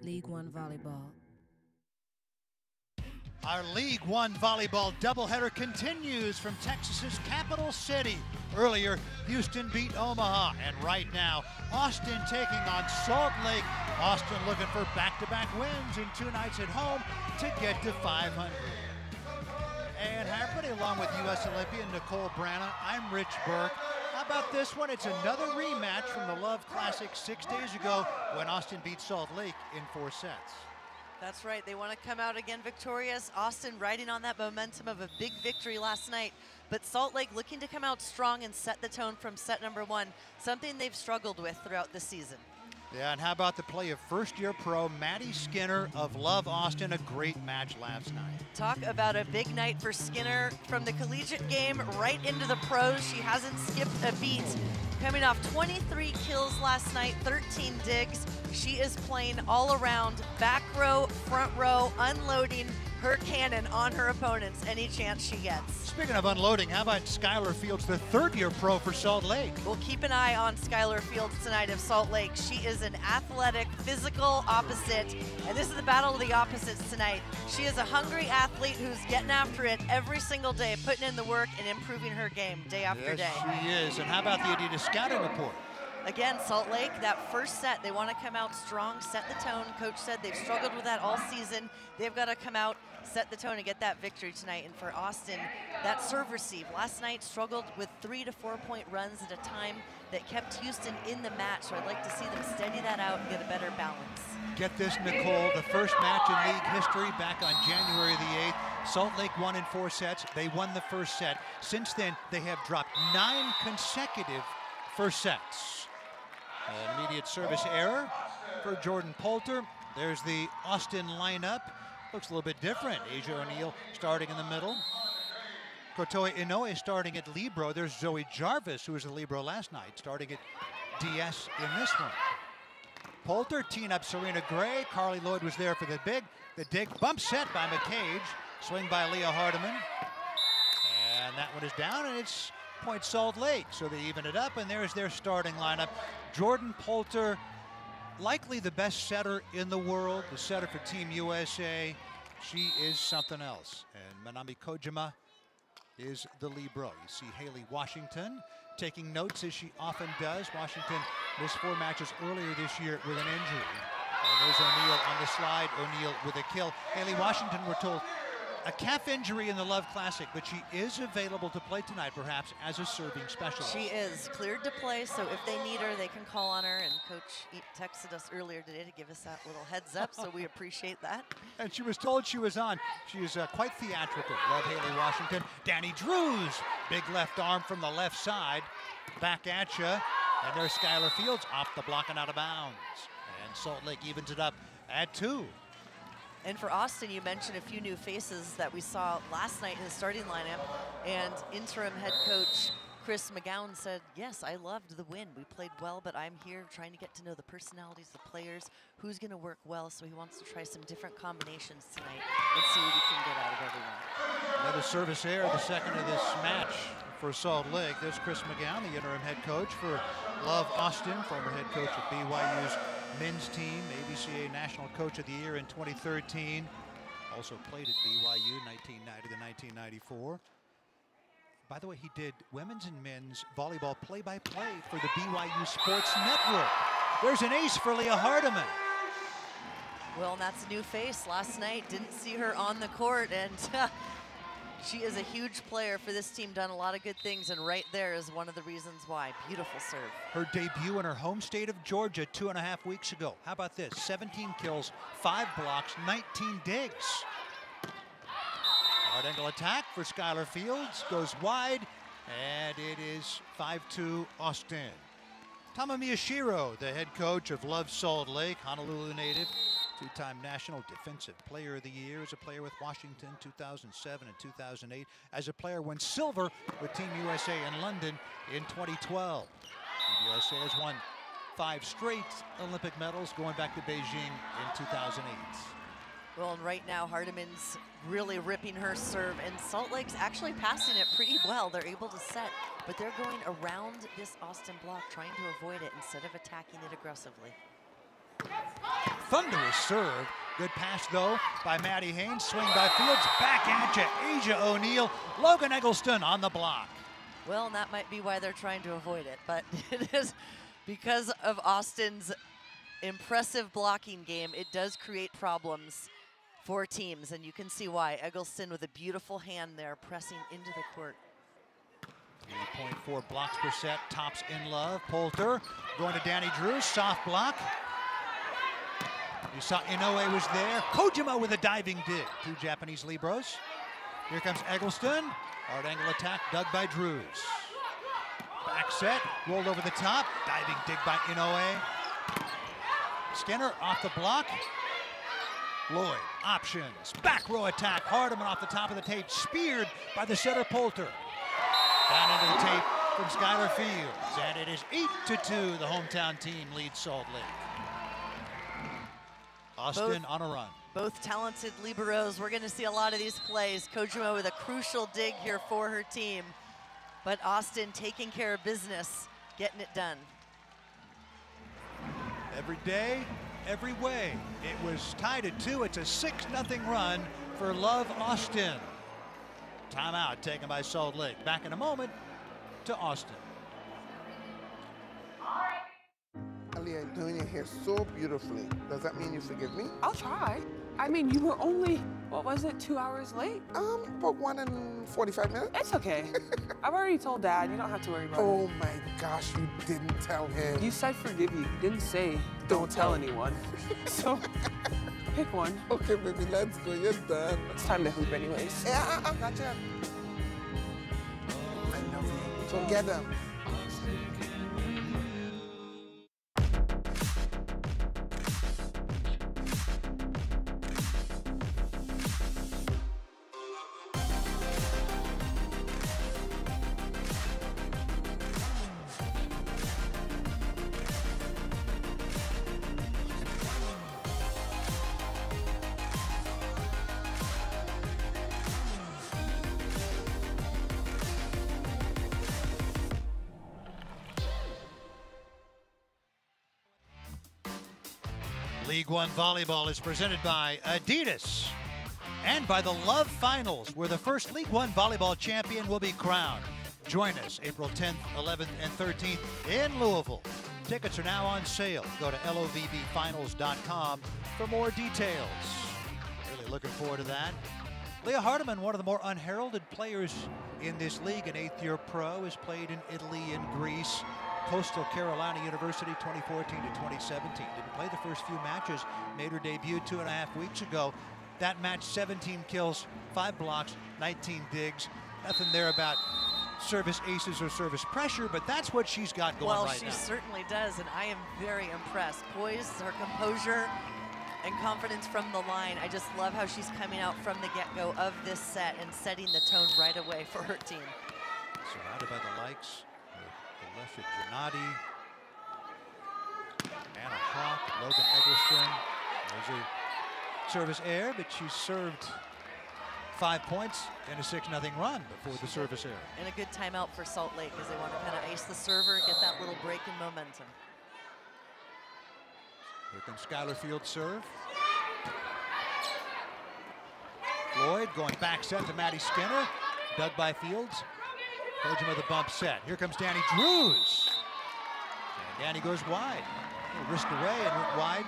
League One Volleyball. Our League One Volleyball doubleheader continues from Texas's capital city. Earlier, Houston beat Omaha, and right now, Austin taking on Salt Lake. Austin looking for back-to-back wins in 2 nights at home to get to 500. And Hardeman, along with U.S. Olympian Nicole Branna, I'm Rich Burke. How about this one? It's another rematch from the Love Classic 6 days ago when Austin beat Salt Lake in 4 sets. That's right, they want to come out again victorious. Austin riding on that momentum of a big victory last night, but Salt Lake looking to come out strong and set the tone from set number 1, something they've struggled with throughout the season. Yeah, and how about the play of first-year pro Maddie Skinner of Love Austin? A great match last night. Talk about a big night for Skinner. From the collegiate game right into the pros, she hasn't skipped a beat. Coming off 23 kills last night, 13 digs. She is playing all around, back row, front row, unloading her cannon on her opponents any chance she gets. Speaking of unloading, how about Skylar Fields, the 3rd-year pro for Salt Lake? We'll keep an eye on Skylar Fields tonight of Salt Lake. She is an athletic, physical opposite, and this is the battle of the opposites tonight. She is a hungry athlete who's getting after it every single day, putting in the work and improving her game day after day. Yes, she is. And how about the Adidas scouting report? Again, Salt Lake, that first set, they want to come out strong, set the tone. Coach said they've struggled with that all season. They've got to come out, set the tone, and get that victory tonight. And for Austin, that serve receive last night struggled with 3 to 4 point runs at a time that kept Houston in the match. So I'd like to see them steady that out and get a better balance. Get this, Nicole, the first match in league history back on January the 8th. Salt Lake won in 4 sets. They won the first set. Since then, they have dropped 9 consecutive first sets. An immediate service error for Jordan Poulter. There's the Austin lineup. Looks a little bit different. Asia O'Neal starting in the middle. Kotoe Inoue starting at libero. There's Zoe Jarvis, who was the libero last night, starting at DS in this one. Poulter teeing up Serena Gray. Carly Lloyd was there for the dig. Bump set by McCage. Swing by Leah Hardeman. And that one is down, and it's point Salt Lake. So they even it up, and there's their starting lineup. Jordan Poulter, likely the best setter in the world, the setter for Team USA. She is something else. And Manami Kojima is the libero. You see Haley Washington taking notes, as she often does. Washington missed 4 matches earlier this year with an injury. And there's O'Neal on the slide. O'Neal with a kill. Haley Washington, we're told, a calf injury in the Love Classic, but she is available to play tonight, perhaps, as a serving specialist. She is cleared to play, so if they need her, they can call on her. And Coach texted us earlier today to give us that little heads up, so we appreciate that. And she was told she was on. She is quite theatrical. Love Haley Washington. Danny Drews, big left arm from the left side. Back at you. And there's Skylar Fields off the block and out of bounds. And Salt Lake evens it up at 2. And for Austin, you mentioned a few new faces that we saw last night in the starting lineup. And interim head coach Chris McGowan said, yes, I loved the win. We played well, but I'm here trying to get to know the personalities, the players, who's going to work well. So he wants to try some different combinations tonight and see what he can get out of everyone. Another service error, the second of this match for Salt Lake. There's Chris McGowan, the interim head coach for Love Austin, former head coach of BYU's men's team, ABCA National Coach of the Year in 2013. Also played at BYU 1990 to 1994. By the way, he did women's and men's volleyball play-by-play for the BYU Sports Network. There's an ace for Leah Hardeman. Well, and that's a new face. Last night, didn't see her on the court, and she is a huge player for this team, done a lot of good things, and right there is one of the reasons why. Beautiful serve. Her debut in her home state of Georgia 2.5 weeks ago. How about this? 17 kills, 5 blocks, 19 digs. Hard angle attack for Skylar Fields. Goes wide, and it is 5-2 Austin. Tama Miyashiro, the head coach of Love Salt Lake, Honolulu native. 2-time National Defensive Player of the Year as a player with Washington 2007 and 2008. As a player won silver with Team USA in London in 2012. Team USA has won 5 straight Olympic medals going back to Beijing in 2008. Well, and right now Hardeman's really ripping her serve, and Salt Lake's actually passing it pretty well. They're able to set, but they're going around this Austin block trying to avoid it instead of attacking it aggressively. thunderous serve. Good pass, though, by Maddie Haynes. Swing by Fields. Back at you, Asia O'Neal. Logan Eggleston on the block. Well, and that might be why they're trying to avoid it, but it is because of Austin's impressive blocking game. It does create problems for teams, and you can see why. Eggleston with a beautiful hand there, pressing into the court. 3.4 blocks per set, tops in love. Poulter going to Danny Drews, soft block. You saw Inoue was there. Kojima with a diving dig. Two Japanese libros. Here comes Eggleston. Hard angle attack dug by Drews. Back set, rolled over the top. Diving dig by Inoue. Skinner off the block. Lloyd, options. Back row attack. Hardeman off the top of the tape. Speared by the setter Poulter. Down into the tape from Skylar Fields. And it is 8-2. The hometown team leads Salt Lake. Austin on a run. Both talented liberos. We're going to see a lot of these plays. Kojima with a crucial dig here for her team. But Austin taking care of business, getting it done. Every day, every way. It was tied at 2. It's a 6-0 run for Love Austin. Timeout taken by Salt Lake. Back in a moment to Austin. Leah, doing your hair so beautifully. Does that mean you forgive me? I'll try. I mean, you were only, what was it, 2 hours late? About 1 and 45 minutes. It's okay. I've already told Dad. You don't have to worry about it. Oh my gosh, you didn't tell him. You said forgive you. You didn't say don't tell anyone. So, pick one. Okay, baby, let's go. You're done. It's time to hoop anyways. Yeah, not yet. I love you. So get them. League One Volleyball is presented by Adidas and by the Love Finals, where the first League One Volleyball champion will be crowned. Join us April 10th, 11th, and 13th in Louisville. Tickets are now on sale. Go to LOVBfinals.com for more details. Really looking forward to that. Leah Hardeman, one of the more unheralded players in this league, an 8th-year pro, has played in Italy and Greece. Coastal Carolina University 2014 to 2017. Didn't play the first few matches. Made her debut 2.5 weeks ago. That match, 17 kills, 5 blocks, 19 digs. Nothing there about service aces or service pressure, but that's what she's got going right now. Well, she certainly does, and I am very impressed. Poise, her composure, and confidence from the line. I just love how she's coming out from the get-go of this set and setting the tone right away for her team. Surrounded by the likes. Alessia Giannotti, Anna Hawk, Logan Eggleston. There's a service error, but she served 5 points in a 6-0 run before the service error. And a good timeout for Salt Lake as they want to kind of ice the server, get that little break in momentum. Here comes Skylar Fields' serve. Lloyd going back set to Maddie Skinner. Dug by Fields. Kojima with a bump set. Here comes Danny Drews. And Danny goes wide. Risked away and went wide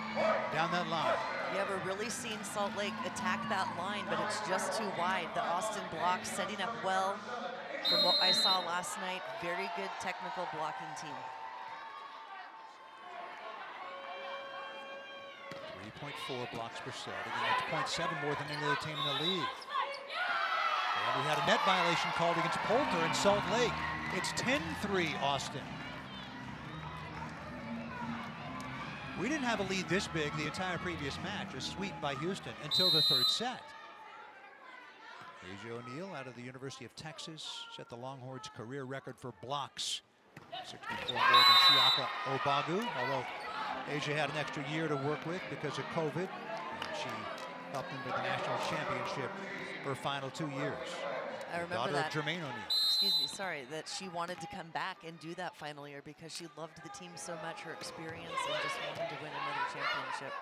down that line. Yeah, we're really seeing Salt Lake attack that line, but it's just too wide. The Austin block setting up well. From what I saw last night, very good technical blocking team. 3.4 blocks per set. Again, that's 0.7 more than any other team in the league. And we had a net violation called against Poulter in Salt Lake. It's 10-3 Austin. We didn't have a lead this big the entire previous match, a sweep by Houston, until the third set. Asia O'Neal out of the University of Texas set the Longhorns' career record for blocks. 64 more than Chiaka Obagu, although Asia had an extra year to work with because of COVID. And she helped them with the national championship her final 2 years. I remember daughter that. of Jermaine O'Neal. Excuse me, sorry, that she wanted to come back and do that final year because she loved the team so much, her experience, and just wanted to win another championship.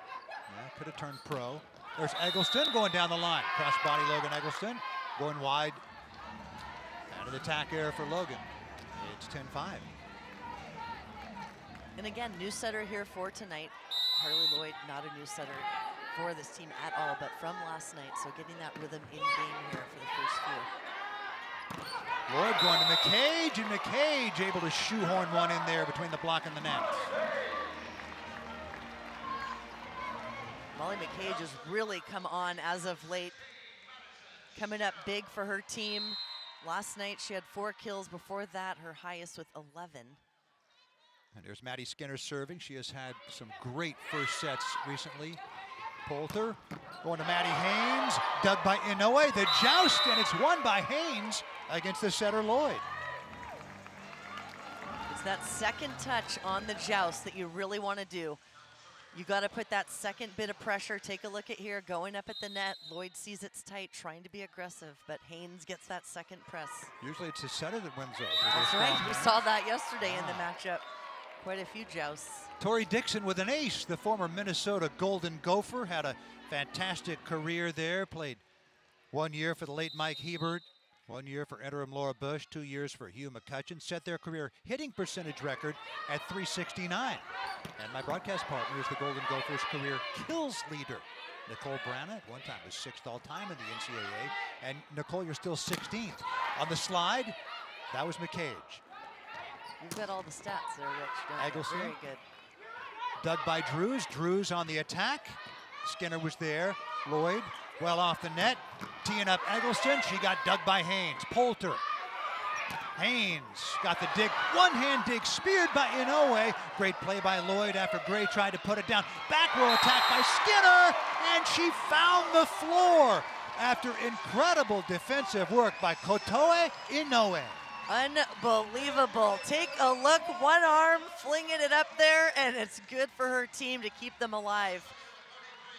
Yeah, could have turned pro. There's Eggleston going down the line. Cross-body Logan Eggleston going wide. And an attack error for Logan. It's 10-5. And again, new setter here for tonight. Harley Lloyd, not a new setter for this team at all, but from last night. So getting that rhythm in game here for the first few. Lloyd going to McCage, and McCage able to shoehorn one in there between the block and the net. Molly McCage has really come on as of late. Coming up big for her team. Last night she had 4 kills. Before that, her highest with 11. And there's Maddie Skinner serving. She has had some great first sets recently. Poulter going to Maddie Haynes, dug by Inoue, the joust, and it's won by Haynes against the setter Lloyd. It's that second touch on the joust that you really want to do. You got to put that second bit of pressure. Take a look at here, going up at the net. Lloyd sees it's tight, trying to be aggressive, but Haynes gets that second press. Usually it's the setter that wins those. That's right, we saw that yesterday in the matchup. Quite a few jousts. Tori Dixon with an ace, the former Minnesota Golden Gopher, had a fantastic career there. Played 1 year for the late Mike Hebert, 1 year for interim Laura Bush, 2 years for Hugh McCutcheon. Set their career hitting percentage record at .369. And my broadcast partner is the Golden Gophers' career kills leader, Nicole Brana. At one time was 6th all-time in the NCAA. And Nicole, you're still 16th. On the slide, that was McCage. You've got all the stats there, Rich. Eggleston. Very good. Dug by Drews. Drews on the attack. Skinner was there. Lloyd well off the net. Teeing up Eggleston. She got dug by Haynes. Poulter. Haynes got the dig. One-hand dig speared by Inoue. Great play by Lloyd after Gray tried to put it down. Back row attack by Skinner. And she found the floor after incredible defensive work by Kotoe Inoue. Unbelievable. Take a look, one arm, flinging it up there, and it's good for her team to keep them alive.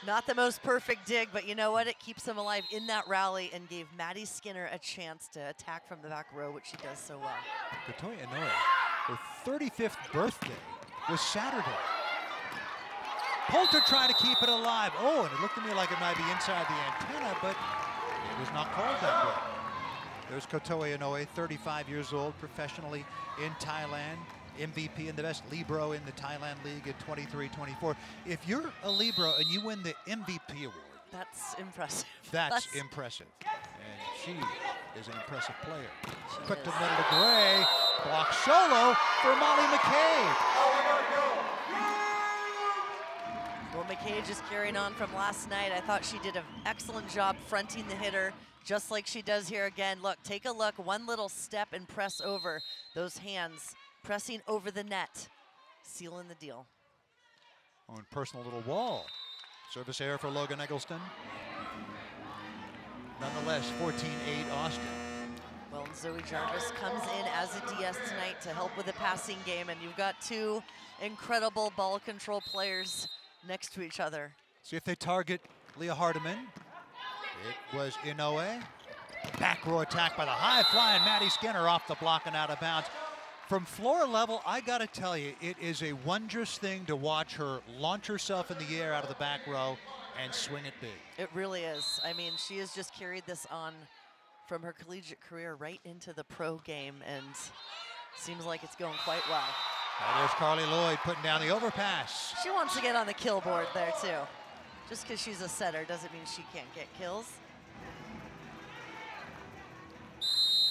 Not the most perfect dig, but you know what? It keeps them alive in that rally and gave Maddie Skinner a chance to attack from the back row, which she does so well. Kotoe Inoue, her 35th birthday was Saturday. Poulter trying to keep it alive. Oh, and it looked to me like it might be inside the antenna, but it was not called that way. There's Kotoe Inoue, 35 years old, professionally in Thailand, MVP and the best libero in the Thailand League at 23-24. If you're a libero and you win the MVP award, that's impressive. That's impressive. And she is an impressive player. She Quick is. to the middle to Gray. Block solo for Molly McCage. Well, McCage is carrying on from last night. I thought she did an excellent job fronting the hitter, just like she does here again. Look, take a look. One little step and press over. Those hands pressing over the net, sealing the deal. On personal little wall. Service error for Logan Eggleston. Nonetheless, 14-8 Austin. Well, Zoe Jarvis comes in as a DS tonight to help with the passing game, and you've got 2 incredible ball control players next to each other. See if they target Leah Hardeman. It was Inoue. Back row attack by the high-flying Maddie Skinner off the block and out of bounds. From floor level, I gotta tell you, it is a wondrous thing to watch her launch herself in the air out of the back row and swing it big. It really is. I mean, she has just carried this on from her collegiate career right into the pro game, and seems like it's going quite well. And there's Carly Lloyd putting down the overpass. She wants to get on the kill board there, too. Just because she's a setter doesn't mean she can't get kills.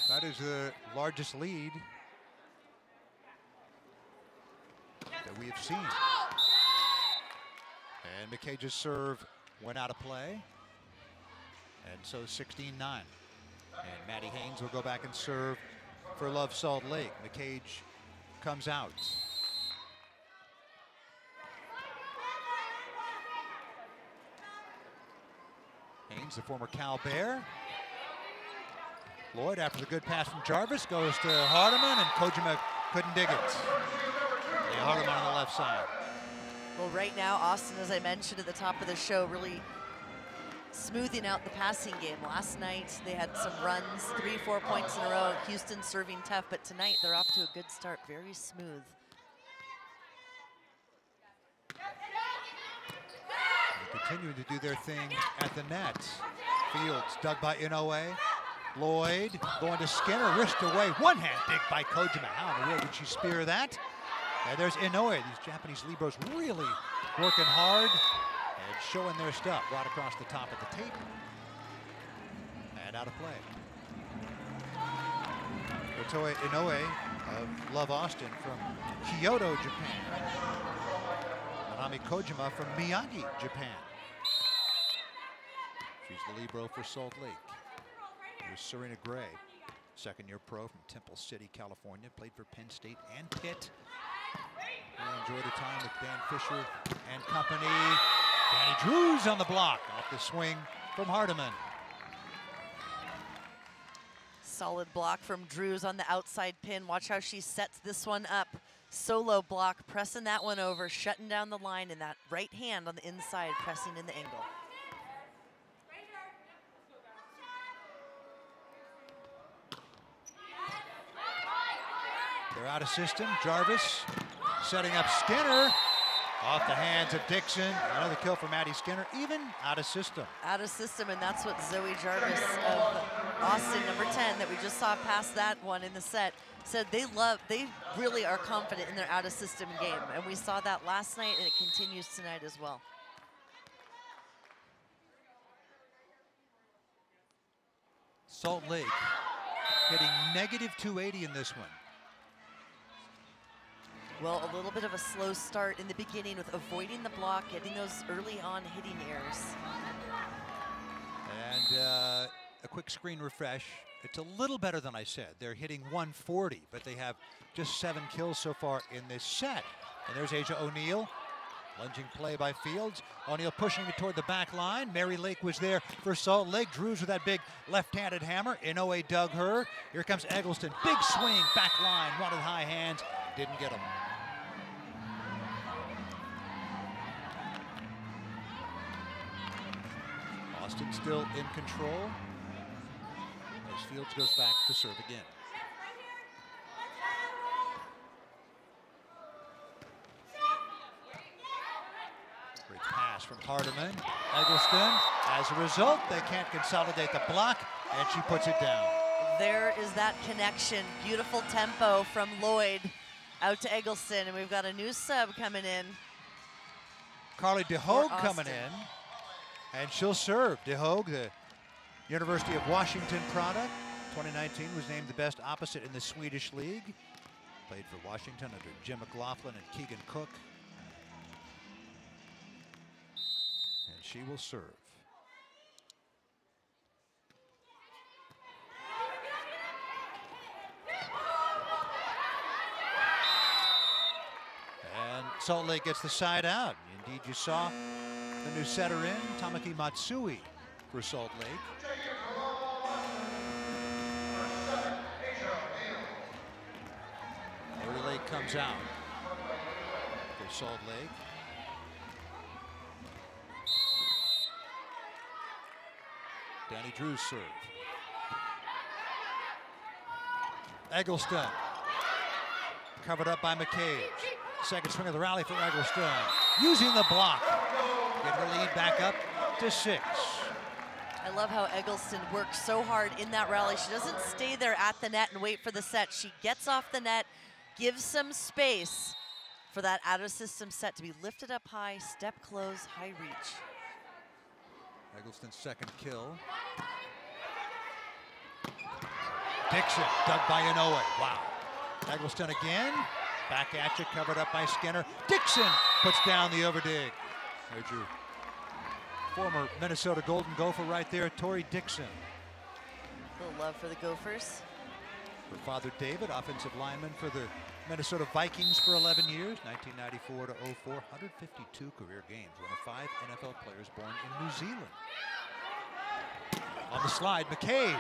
That is the largest lead that we have seen. And McCage's serve went out of play. And so 16-9. And Maddie Haynes will go back and serve for Love Salt Lake. McCage comes out. Haynes, the former Cal Bear. Lloyd, after the good pass from Jarvis, goes to Hardeman, and Kojima couldn't dig it. Yeah, Hardeman on the left side. Well, right now, Austin, as I mentioned at the top of the show, really smoothing out the passing game. Last night, they had some runs, 3-4 points in a row. Houston serving tough, but tonight they're off to a good start, very smooth. continuing to do their thing at the net. Fields dug by Inoue. Lloyd going to Skinner, wrist away. One-hand dig by Kojima. How in the world did she spear that? And there's Inoue. These Japanese libros really working hard and showing their stuff right across the top of the tape. And out of play. Otoe Inoue of Love Austin from Kyoto, Japan. Manami Kojima from Miyagi, Japan. She's the libero for Salt Lake. Here's Serena Gray, second-year pro from Temple City, California. Played for Penn State and Pitt. Really enjoyed her time with Dan Fisher and company. Danny Drews on the block off the swing from Hardeman. Solid block from Drews on the outside pin. Watch how she sets this one up. Solo block, pressing that one over, shutting down the line, and that right hand on the inside, pressing in the angle. They're out of system. Jarvis setting up Skinner. Off the hands of Dixon. Another kill for Maddie Skinner, even out of system. Out of system, and that's what Zoe Jarvis of Austin, number 10, that we just saw past that one in the set, said they really are confident in their out of system game. And we saw that last night, and it continues tonight as well. Salt Lake hitting -280 in this one. Well, a little bit of a slow start in the beginning with avoiding the block, getting those early on hitting errors. And a quick screen refresh. It's a little better than I said. They're hitting 140, but they have just 7 kills so far in this set. And there's Asia O'Neal. Lunging play by Fields. O'Neal pushing it toward the back line. Mary Lake was there for Salt Lake. Drews with that big left-handed hammer. Inoue dug her. Here comes Eggleston. Big swing, back line, wanted high hands. Didn't get him. Austin still in control as Fields goes back to serve again. Great pass from Hardeman. Eggleston. As a result, they can't consolidate the block, and she puts it down. There is that connection. Beautiful tempo from Lloyd out to Eggleston, and we've got a new sub coming in. Carly DeHogue coming in, and she'll serve. DeHogue, the University of Washington product. 2019 was named the best opposite in the Swedish league. Played for Washington under Jim McLaughlin and Keegan Cook. And she will serve. And Salt Lake gets the side out. Indeed, you saw the new setter in, Tamaki Matsui for Salt Lake. Mary Lake comes out for Salt Lake. Danny Drews serve. Eggleston. Covered up by McCage. Second swing of the rally for Eggleston. Using the block. Get her lead back up to 6. I love how Eggleston works so hard in that rally. She doesn't stay there at the net and wait for the set. She gets off the net, gives some space for that out-of-system set to be lifted up high, step close, high reach. Eggleston's second kill. Dixon, dug by Inoue. Wow. Eggleston again. Back at you, covered up by Skinner. Dixon puts down the overdig. There's your former Minnesota Golden Gopher right there, Tori Dixon. A little love for the Gophers. Her father, David, offensive lineman for the Minnesota Vikings for 11 years, 1994 to 04, 152 career games, one of 5 NFL players born in New Zealand. On the slide, McCage.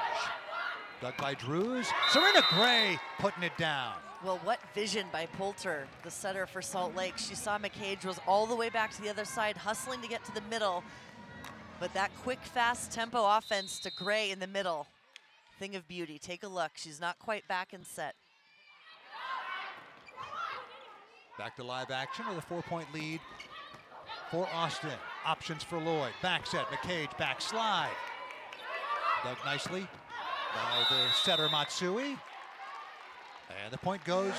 Dug by Drews. Serena Gray putting it down. Well, what vision by Poulter, the setter for Salt Lake. She saw McCage was all the way back to the other side, hustling to get to the middle. But that quick, fast tempo offense to Gray in the middle. Thing of beauty. Take a look. She's not quite back in set. Back to live action with a 4-point lead for Austin. Options for Lloyd. Back set, McCage, back slide. Dug nicely by the setter Matsui. And the point goes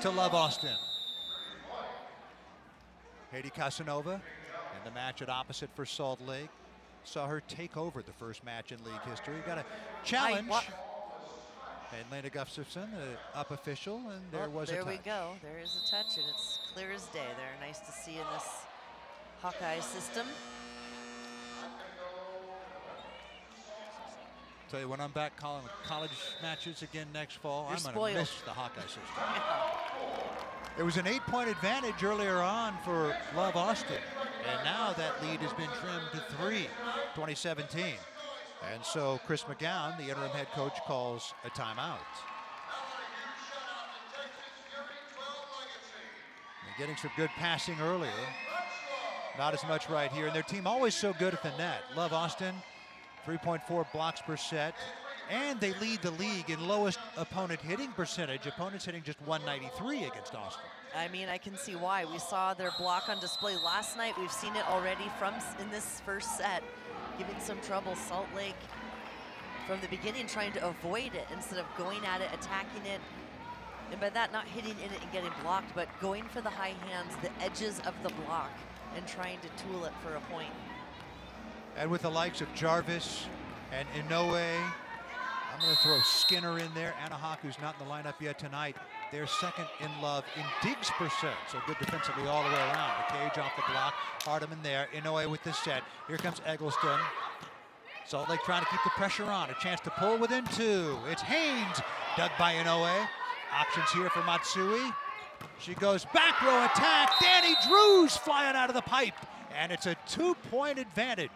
to Love Austin. Haiti Casanova in the match at opposite for Salt Lake. Saw her take over the first match in league history. Got a challenge. And Lena Gustafson, the up official, and there was a touch. There we go. There is a touch, and it's clear as day there. Nice to see in this Hawkeye system. Tell you, when I'm back calling college matches again next fall, You're I'm going to miss the Hawkeye system. It was an 8-point advantage earlier on for Love Austin, and now that lead has been trimmed to 3, 2017. And so Chris McGowan, the interim head coach, calls a timeout. They're getting some good passing earlier. Not as much right here, and their team always so good at the net. Love Austin, 3.4 blocks per set, and they lead the league in lowest opponent hitting percentage. Opponents hitting just 193 against Austin. I mean, I can see why. We saw their block on display last night. We've seen it already in this first set, giving some trouble. Salt Lake from the beginning trying to avoid it instead of going at it, attacking it, and by that not hitting in it and getting blocked, but going for the high hands, the edges of the block, and trying to tool it for a point. And with the likes of Jarvis and Inoue, I'm going to throw Skinner in there. Anahak, who's not in the lineup yet tonight, they're second in Love in digs percent. So good defensively all the way around. McCage off the block, Hardeman there. Inoue with the set. Here comes Eggleston. Salt Lake trying to keep the pressure on. A chance to pull within 2. It's Haynes, dug by Inoue. Options here for Matsui. She goes back row attack. Danny Drew's flying out of the pipe. And it's a 2-point advantage.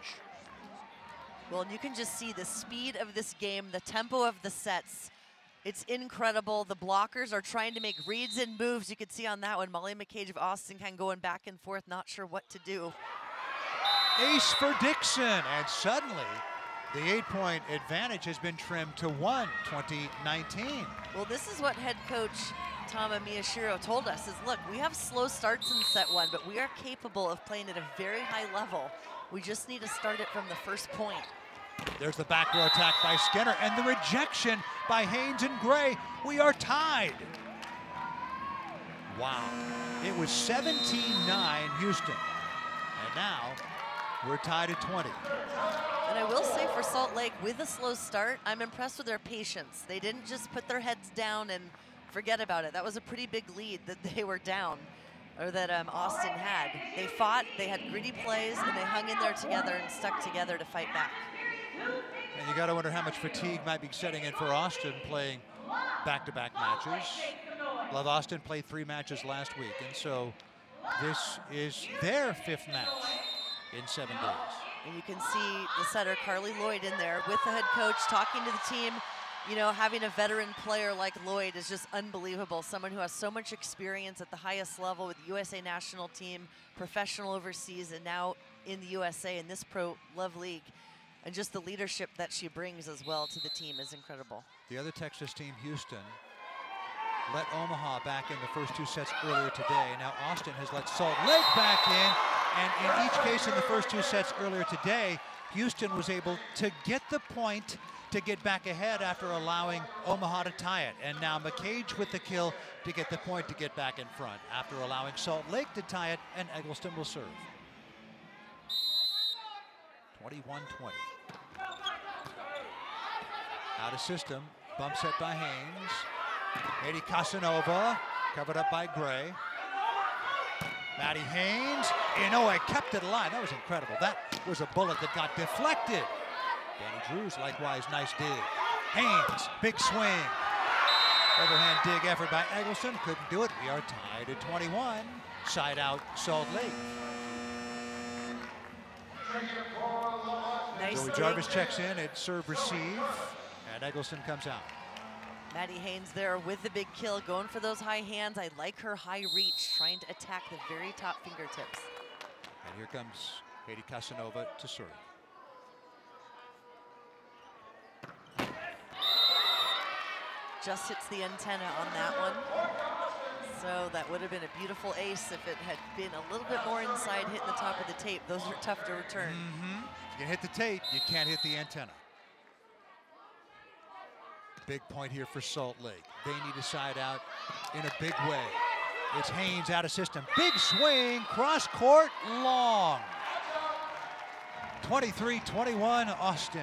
Well, and you can just see the speed of this game, the tempo of the sets. It's incredible. The blockers are trying to make reads and moves. You could see on that one, Molly McCage of Austin kind of going back and forth, not sure what to do. Ace for Dixon, and suddenly the 8-point advantage has been trimmed to 1, 2019. Well, this is what head coach Tama Miyashiro told us is, look, we have slow starts in set 1, but we are capable of playing at a very high level. We just need to start it from the first point. There's the back row attack by Skinner and the rejection by Haynes and Gray. We are tied. Wow. It was 17-9 Houston. And now we're tied at 20. And I will say for Salt Lake, with a slow start, I'm impressed with their patience. They didn't just put their heads down and forget about it. That was a pretty big lead that they were down, or that Austin had. They fought, they had gritty plays, and they hung in there together and stuck together to fight back. And you got to wonder how much fatigue might be setting in for Austin playing back-to-back matches. Love Austin played 3 matches last week, and so this is their 5th match in 7 days. And you can see the setter Carly Lloyd in there with the head coach talking to the team. You know, having a veteran player like Lloyd is just unbelievable. Someone who has so much experience at the highest level with the USA national team, professional overseas, and now in the USA in this Pro Love League. And just the leadership that she brings as well to the team is incredible. The other Texas team, Houston, let Omaha back in the first 2 sets earlier today. Now Austin has let Salt Lake back in. And in each case in the first 2 sets earlier today, Houston was able to get the point to get back ahead after allowing Omaha to tie it. And now McCage with the kill to get the point to get back in front after allowing Salt Lake to tie it, and Eggleston will serve. 21-20. Out of system, bump set by Haynes. Haiti Casanova, covered up by Gray. Maddie Haynes, Inoue kept it alive. That was incredible. That was a bullet that got deflected. Danny Drews, likewise, nice dig. Haynes, big swing. Overhand dig effort by Eggleston, couldn't do it. We are tied at 21. Side out, Salt Lake. Nice Joey Jarvis checks in at serve receive, and Eggleston comes out. Maddie Haynes there with the big kill, going for those high hands. I like her high reach, trying to attack the very top fingertips. And here comes Haiti Casanova to serve. Just hits the antenna on that one. So that would have been a beautiful ace if it had been a little bit more inside, hitting the top of the tape. Those are tough to return. You can hit the tape, you can't hit the antenna. Big point here for Salt Lake. They need a side out in a big way. It's Haynes out of system. Big swing, cross court, long. 23-21 Austin.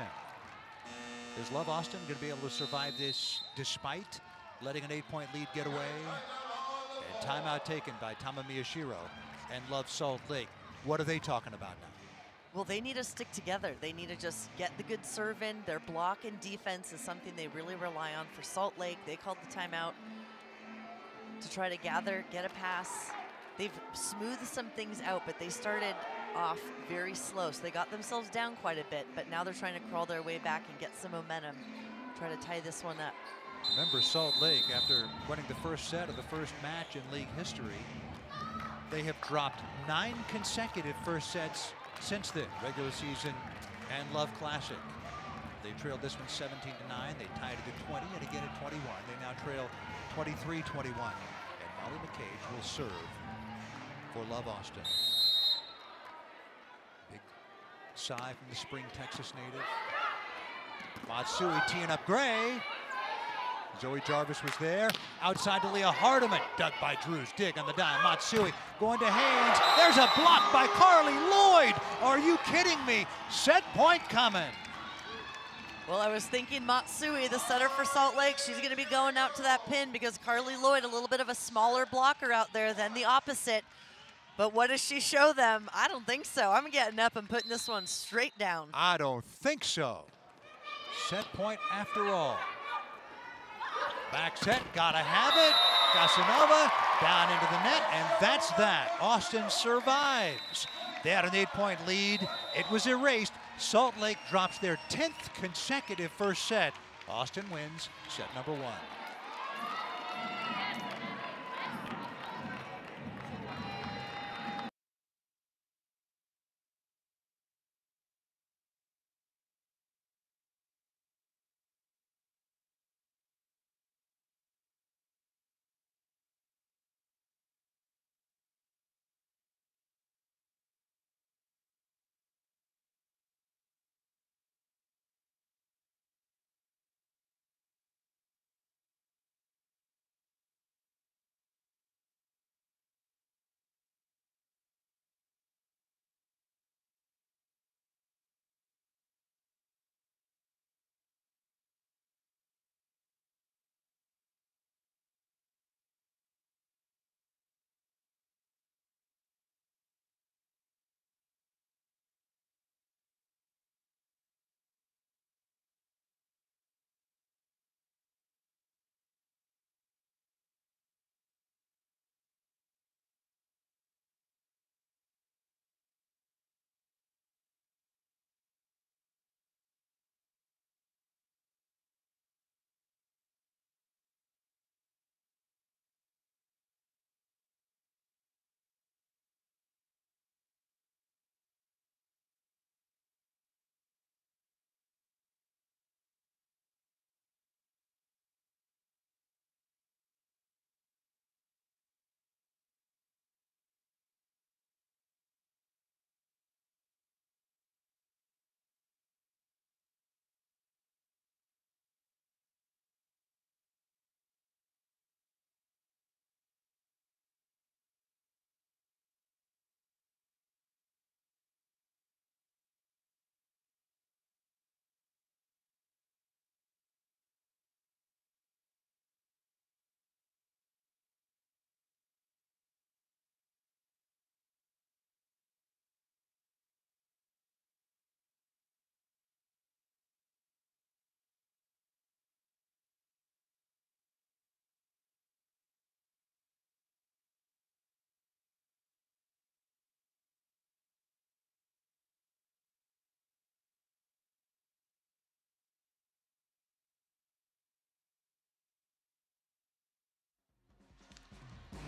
Is Love Austin going to be able to survive this despite letting an 8-point lead get away? And timeout taken by Tama Miyashiro and Love Salt Lake. What are they talking about now? Well, they need to stick together. They need to just get the good serve in. Their block and defense is something they really rely on. For Salt Lake, they called the timeout to try to gather, get a pass. They've smoothed some things out, but they started off very slow. So they got themselves down quite a bit, but now they're trying to crawl their way back and get some momentum, try to tie this one up. Remember, Salt Lake, after winning the first set of the first match in league history, they have dropped 9 consecutive first sets since then, regular season and Love Classic. They trailed this one 17-9. They tied it at 20 and again at 21. They now trail 23-21. And Molly McCage will serve for Love Austin. Big sigh from the Spring, Texas native. Matsui teeing up Gray. Zoe Jarvis was there. Outside to Leah Hardeman. Dug by Drews. Dig on the dime. Matsui going to Haynes. There's a block by Carly Lloyd. Are you kidding me? Set point coming. Well, I was thinking Matsui, the setter for Salt Lake, she's going to be going out to that pin because Carly Lloyd, a little bit of a smaller blocker out there than the opposite. But what does she show them? I don't think so. I'm getting up and putting this one straight down. I don't think so. Set point after all. Back set, gotta have it. Casanova down into the net, and that's that. Austin survives. They had an 8-point lead. It was erased. Salt Lake drops their 10th consecutive first set. Austin wins set number 1.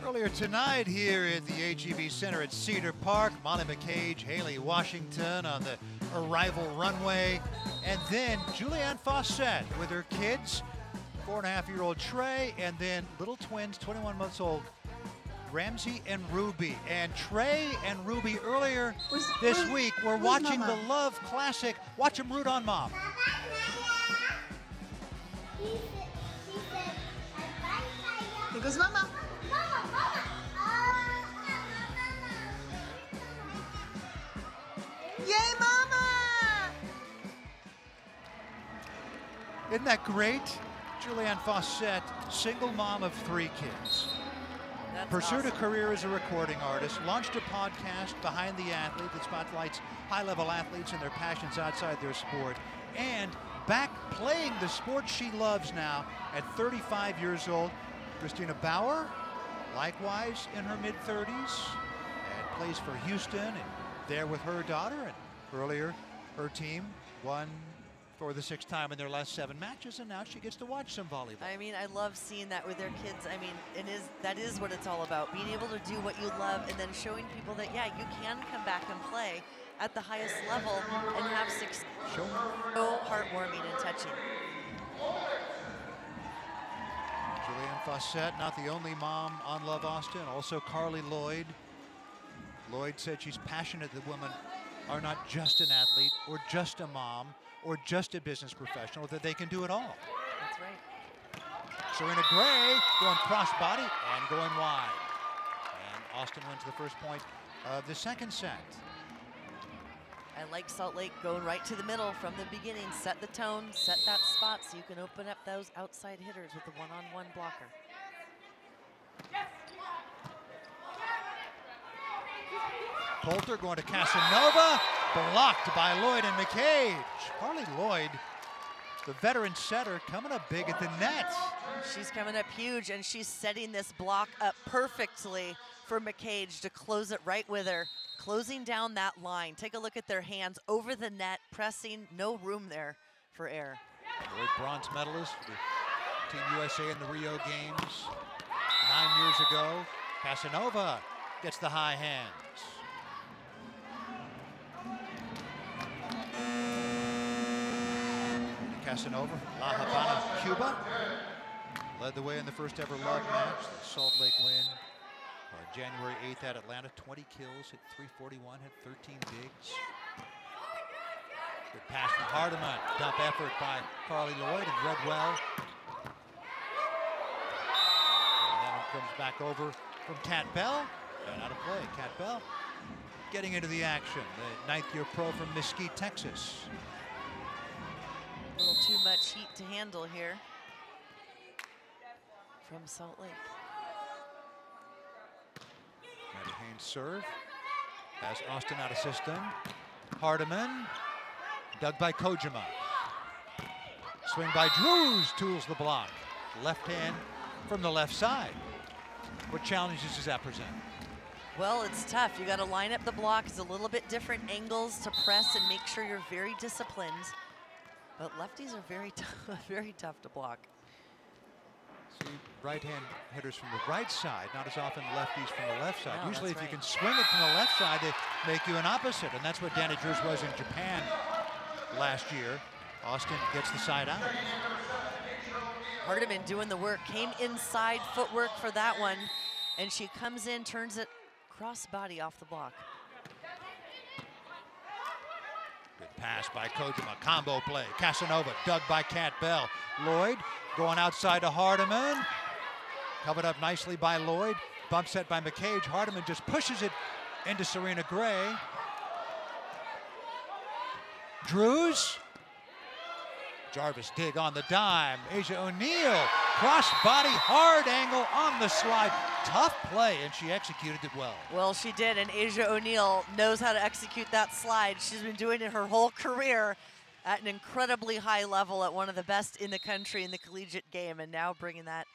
Earlier tonight here at the HEB Center at Cedar Park, Molly McCage, Haley Washington on the arrival runway, and then Julianne Fawcett with her kids, 4.5-year-old Trey, and then little twins, 21 months old, Ramsey and Ruby. And Trey and Ruby earlier this week were watching the Love Classic. Watch them root on Mom. Here goes Mama. Yay, Mama! Isn't that great? Julianne Fawcett, single mom of 3 kids. That's Pursued awesome. a career as a recording artist, launched a podcast, Behind the Athlete, that spotlights high-level athletes and their passions outside their sport, and back playing the sport she loves now at 35 years old. Christina Bauer, likewise in her mid-30s, and plays for Houston and there with her daughter. And earlier, her team won for the 6th time in their last 7 matches, and now she gets to watch some volleyball. I mean, I love seeing that with their kids. I mean, that is what it's all about, being able to do what you love and then showing people that, yeah, you can come back and play at the highest level and have success. So heartwarming and touching. Julianne Fawcett, not the only mom on Love Austin, also Carly Lloyd. Lloyd said she's passionate that women are not just an athlete or just a mom or just a business professional, that they can do it all. That's right. Serena Gray going crossbody and going wide. And Austin wins the first point of the 2nd set. I like Salt Lake going right to the middle from the beginning. Set the tone, set that spot so you can open up those outside hitters with the one-on-one blocker. Poulter going to Casanova, blocked by Lloyd and McCage. Carly Lloyd, the veteran setter, coming up big at the net. She's coming up huge, and she's setting this block up perfectly for McCage to close it right with her, closing down that line. Take a look at their hands over the net, pressing, no room there for error. Lloyd, bronze medalist for Team USA in the Rio Games 9 years ago. Casanova gets the high hands. Casanova, La Habana, Cuba, led the way in the first ever Love match, the Salt Lake win. January 8th at Atlanta, 20 kills, hit 341, had 13 digs. Good pass from Hardeman, dump effort by Carly Lloyd, and read well. And that one comes back over from Kat Bell, and out of play. Kat Bell getting into the action, the 9th-year pro from Mesquite, Texas. A little too much heat to handle here from Salt Lake. Maddie Haynes serve. Has Austin out of system. Hardeman. Dug by Kojima. Swing by Drews. Tools the block. Left hand from the left side. What challenges does that present? Well, it's tough. You got to line up the blocks, a little bit different angles to press and make sure you're very disciplined. But lefties are very tough to block. See, right-hand hitters from the right side, not as often lefties from the left side. No, Usually if that's you right. can swing it from the left side, they make you an opposite, and that's what Danny Drews was in Japan last year. Austin gets the side out. Hardeman doing the work, came inside footwork for that one, and she comes in, turns it cross body off the block. Good pass by Kojima, combo play. Casanova dug by Kat Bell. Lloyd going outside to Hardeman. Covered up nicely by Lloyd. Bump set by McCage. Hardeman just pushes it into Serena Gray. Drews. Jarvis dig on the dime. Asia O'Neal, cross body, hard angle on the slide. Tough play, and she executed it well. Well, she did, and Asia O'Neal knows how to execute that slide. She's been doing it her whole career at an incredibly high level, at one of the best in the country in the collegiate game, and now bringing that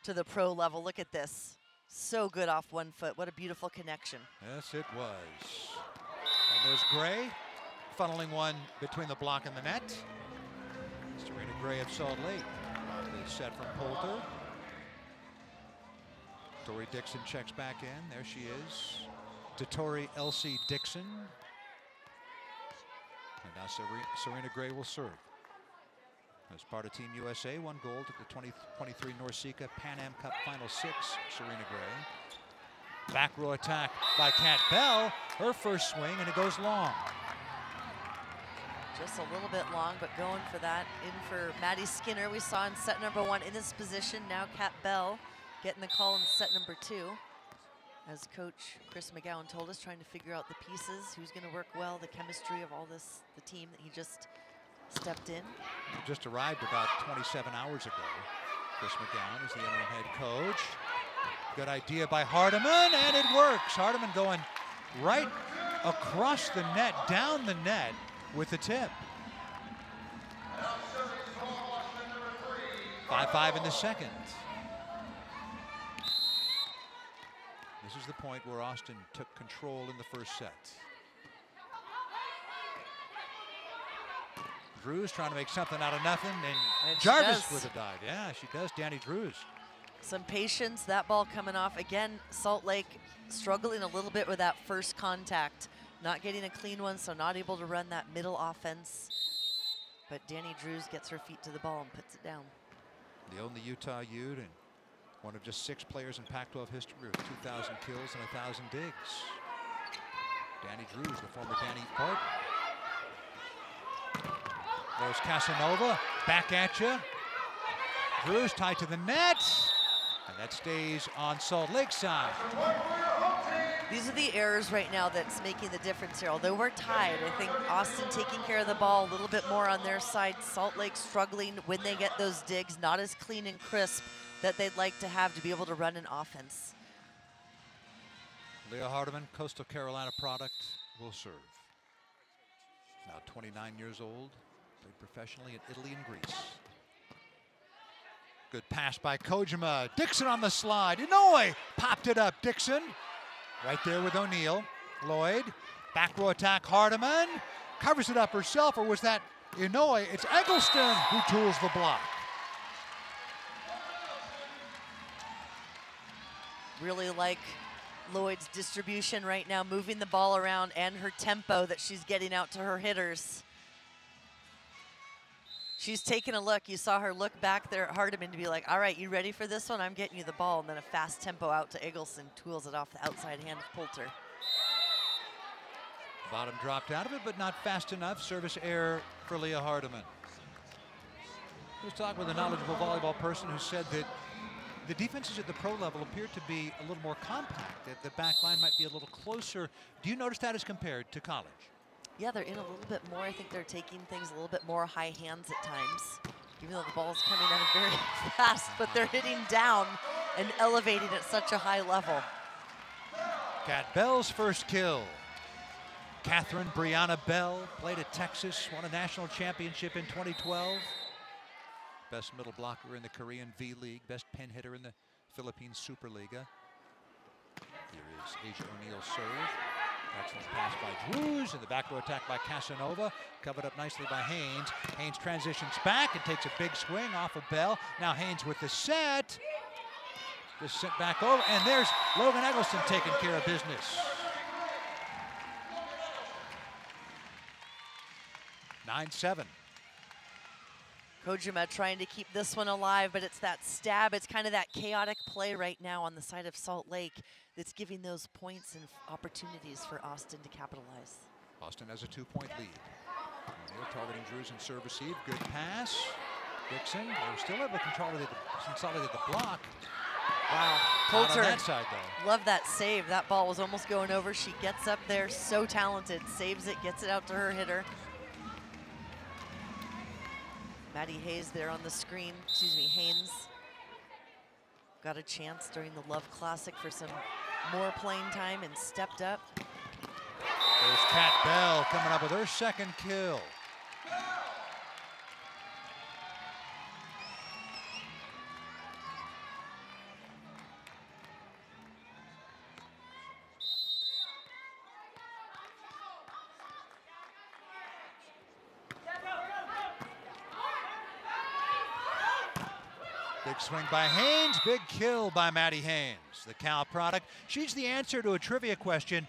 to the pro level. Look at this. So good off one foot. What a beautiful connection. Yes, it was. And there's Gray, funneling one between the block and the net. Serena Gray of Salt Lake. The set from Poulter. Tori Dixon checks back in. There she is. To Tori Elsie Dixon. And now Serena Gray will serve. As part of Team USA, won gold at the 2023 NORCECA Pan Am Cup Final 6. Serena Gray. Back row attack by Kat Bell. Her first swing, and it goes long. Just a little bit long, but going for that. In for Maddie Skinner, we saw in set number 1 in this position. Now Kat Bell getting the call in set number 2. As Coach Chris McGowan told us, trying to figure out the pieces, who's going to work well, the chemistry of all this, the team that he just stepped in. He just arrived about 27 hours ago. Chris McGowan is the interim head coach. Good idea by Hardeman, and it works. Hardeman going right across the net, down the net with the tip. 5-5 in the second. This is the point where Austin took control in the first set. Drews trying to make something out of nothing, and Jarvis with a dive. Yeah, she does, Danny Drews. Some patience, that ball coming off. Again, Salt Lake struggling a little bit with that first contact. Not getting a clean one, so not able to run that middle offense. But Danny Drews gets her feet to the ball and puts it down. The only Utah Ute and one of just 6 players in Pac-12 history with 2,000 kills and 1,000 digs. Danny Drews, the former Danny partner. There's Casanova, back at you. Drews tied to the net, and that stays on Salt Lake's side. These are the errors right now that's making the difference here. Although we're tied, I think Austin taking care of the ball a little bit more on their side. Salt Lake struggling when they get those digs, not as clean and crisp that they'd like to have to be able to run an offense. Leah Hardeman, Coastal Carolina product, will serve. Now 29 years old, played professionally in Italy and Greece. Good pass by Kojima. Dixon on the slide. Inoue popped it up. Dixon right there with O'Neal. Lloyd, back row attack. Hardeman covers it up herself, or was that Inoue? It's Eggleston who tools the block. Really like Lloyd's distribution right now, moving the ball around, and her tempo that she's getting out to her hitters. She's taking a look. You saw her look back there at Hardeman to be like, all right, you ready for this one? I'm getting you the ball. And then a fast tempo out to Eggleston, tools it off the outside hand of Poulter. Bottom dropped out of it, but not fast enough. Service error for Leah Hardeman. I was talking with a knowledgeable volleyball person who said that the defenses at the pro level appear to be a little more compact, that the back line might be a little closer. Do you notice that as compared to college? Yeah, they're in a little bit more. I think they're taking things a little bit more high hands at times, even though the ball's coming out very fast, but they're hitting down and elevating at such a high level. Kat Bell's first kill. Catherine Brianna Bell played at Texas, won a national championship in 2012. Best middle blocker in the Korean V-League, best pin hitter in the Philippine Superliga. Here is Asia O'Neal's serve. Excellent pass by Drews, and the back row attack by Casanova. Covered up nicely by Haynes. Haynes transitions back and takes a big swing off of Bell. Now Haynes with the set. Just sent back over, and there's Logan Eggleston taking care of business. 9-7. Kojima trying to keep this one alive, but it's that stab. It's kind of that chaotic play right now on the side of Salt Lake that's giving those points and opportunities for Austin to capitalize. Austin has a 2-point lead. O'Neal targeting Drews and serve receive. Good pass. Dixon, they're still able to consolidate the block. Wow. Not Poulter, on that side, though. love that save. That ball was almost going over. She gets up there, so talented, saves it, gets it out to her hitter. Maddie Hayes there on the screen, excuse me, Haynes. Got a chance during the Love Classic for some more playing time and stepped up. There's Kat Bell coming up with her second kill. Big swing by Haynes, big kill by Maddie Haynes, the Cal product. She's the answer to a trivia question.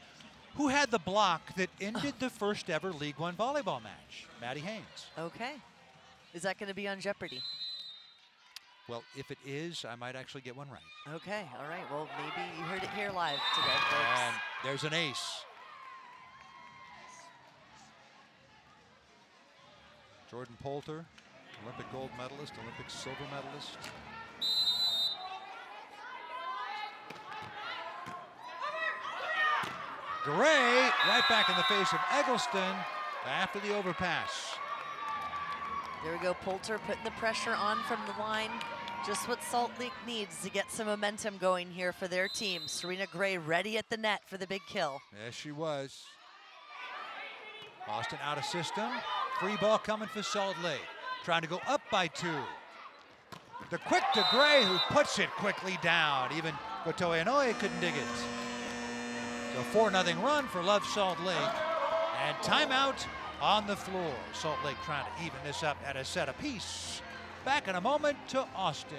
Who had the block that ended the first ever League One volleyball match? Maddie Haynes. Okay. Is that going to be on Jeopardy? Well, if it is, I might actually get one right. Okay, all right. Well, maybe you heard it here live today, folks. And there's an ace. Jordan Poulter, Olympic gold medalist, Olympic silver medalist. Gray right back in the face of Eggleston after the overpass. There we go, Poulter putting the pressure on from the line. Just what Salt Lake needs to get some momentum going here for their team. Serena Gray ready at the net for the big kill. Yes, she was. Austin out of system. Free ball coming for Salt Lake. Trying to go up by 2. The quick to Gray, who puts it quickly down. Even Gotoe Inoue couldn't dig it. So 4-0 run for Love Salt Lake. And timeout on the floor. Salt Lake trying to even this up at a set apiece. Back in a moment to Austin.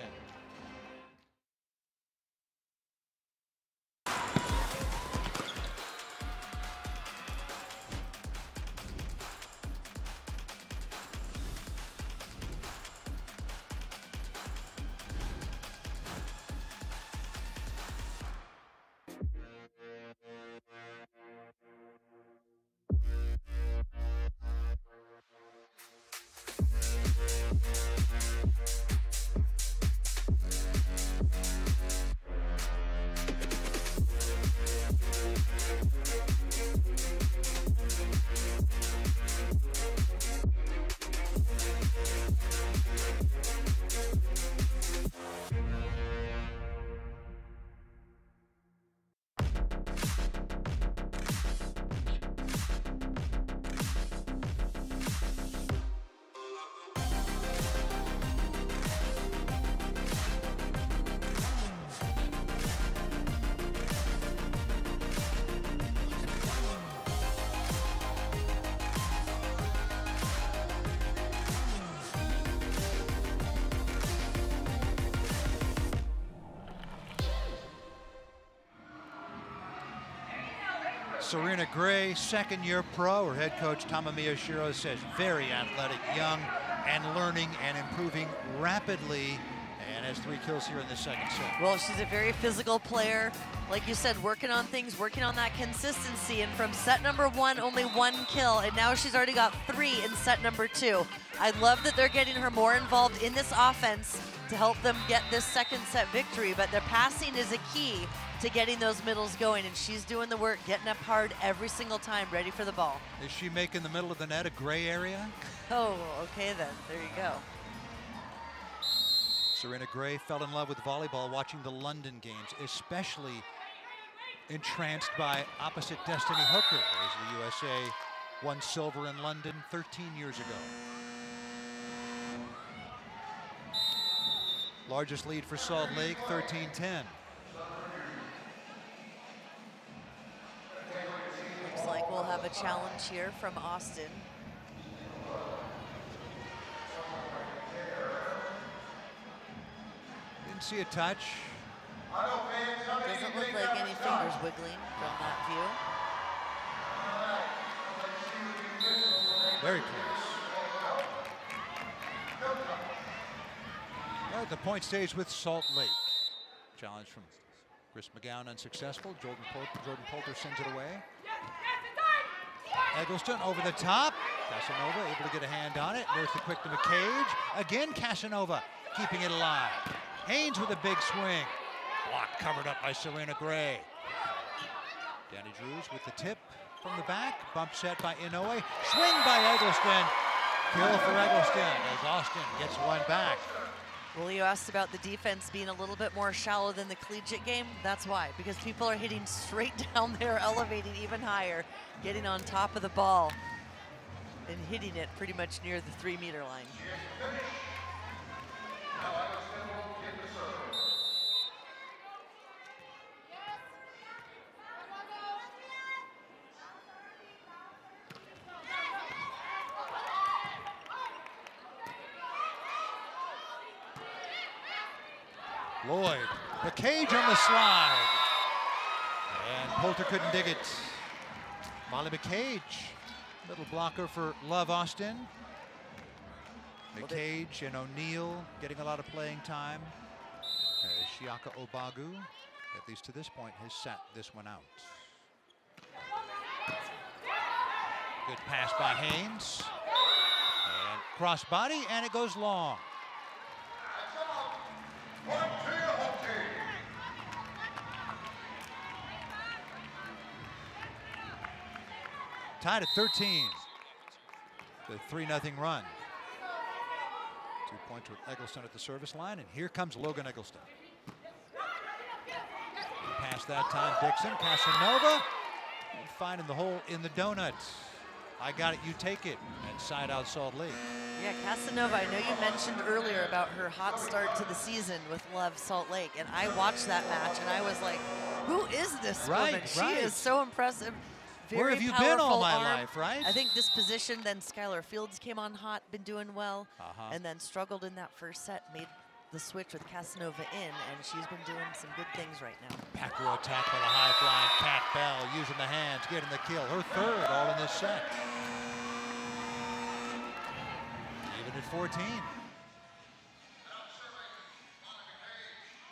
Serena Gray, second-year pro. Her head coach, Tamamiya Shiro, says very athletic, young, and learning and improving rapidly, and has 3 kills here in the second set. Well, she's a very physical player. Like you said, working on things, working on that consistency, and from set number 1, only 1 kill, and now she's already got 3 in set number 2. I love that they're getting her more involved in this offense to help them get this second set victory, but their passing is a key to getting those middles going, and she's doing the work, getting up hard every single time, ready for the ball. Is she making the middle of the net a gray area? Oh, okay then, there you go. Serena Gray fell in love with volleyball watching the London games, especially entranced by opposite Destiny Hooker, as the USA won silver in London 13 years ago. Largest lead for Salt Lake, 13-10. Looks like we'll have a challenge here from Austin. Didn't see a touch. Doesn't look like any fingers wiggling from that view. Very close. Well, the point stays with Salt Lake. Challenge from Chris McGowan unsuccessful. Jordan Poulter sends it away. Eggleston over the top. Casanova able to get a hand on it. There's the quick to McCage. Again, Casanova keeping it alive. Haynes with a big swing. Block covered up by Serena Gray. Danny Drews with the tip from the back. Bump set by Inoue. Swing by Eggleston. Kill for Eggleston as Austin gets one back. Well, you asked about the defense being a little bit more shallow than the collegiate game. That's why, because people are hitting straight down there, elevating even higher, getting on top of the ball and hitting it pretty much near the 3-meter line. Lloyd, the cage on the slide. And Poulter couldn't dig it. Molly McCage, little blocker for Love Austin. McCage and O'Neill getting a lot of playing time. Shiaka Obagu, at least to this point, has sat this one out. Good pass by Haynes. And cross body, and it goes long. Tied at 13. The 3-0 run. 2 points with Eggleston at the service line, and here comes Logan Eggleston. Pass that time, Dixon, Casanova, finding the hole in the donut. I got it, you take it, and side out Salt Lake. Yeah, Casanova, I know you mentioned earlier about her hot start to the season with Love Salt Lake, and I watched that match, and I was like, who is this woman? She is so impressive. Where have you been all my life, right? I think this position, then Skylar Fields came on hot, been doing well, and then struggled in that first set, made the switch with Casanova in, and she's been doing some good things right now. Back row attack by the high flying Cat Bell, using the hands, getting the kill. Her third all in this set. Even at 14.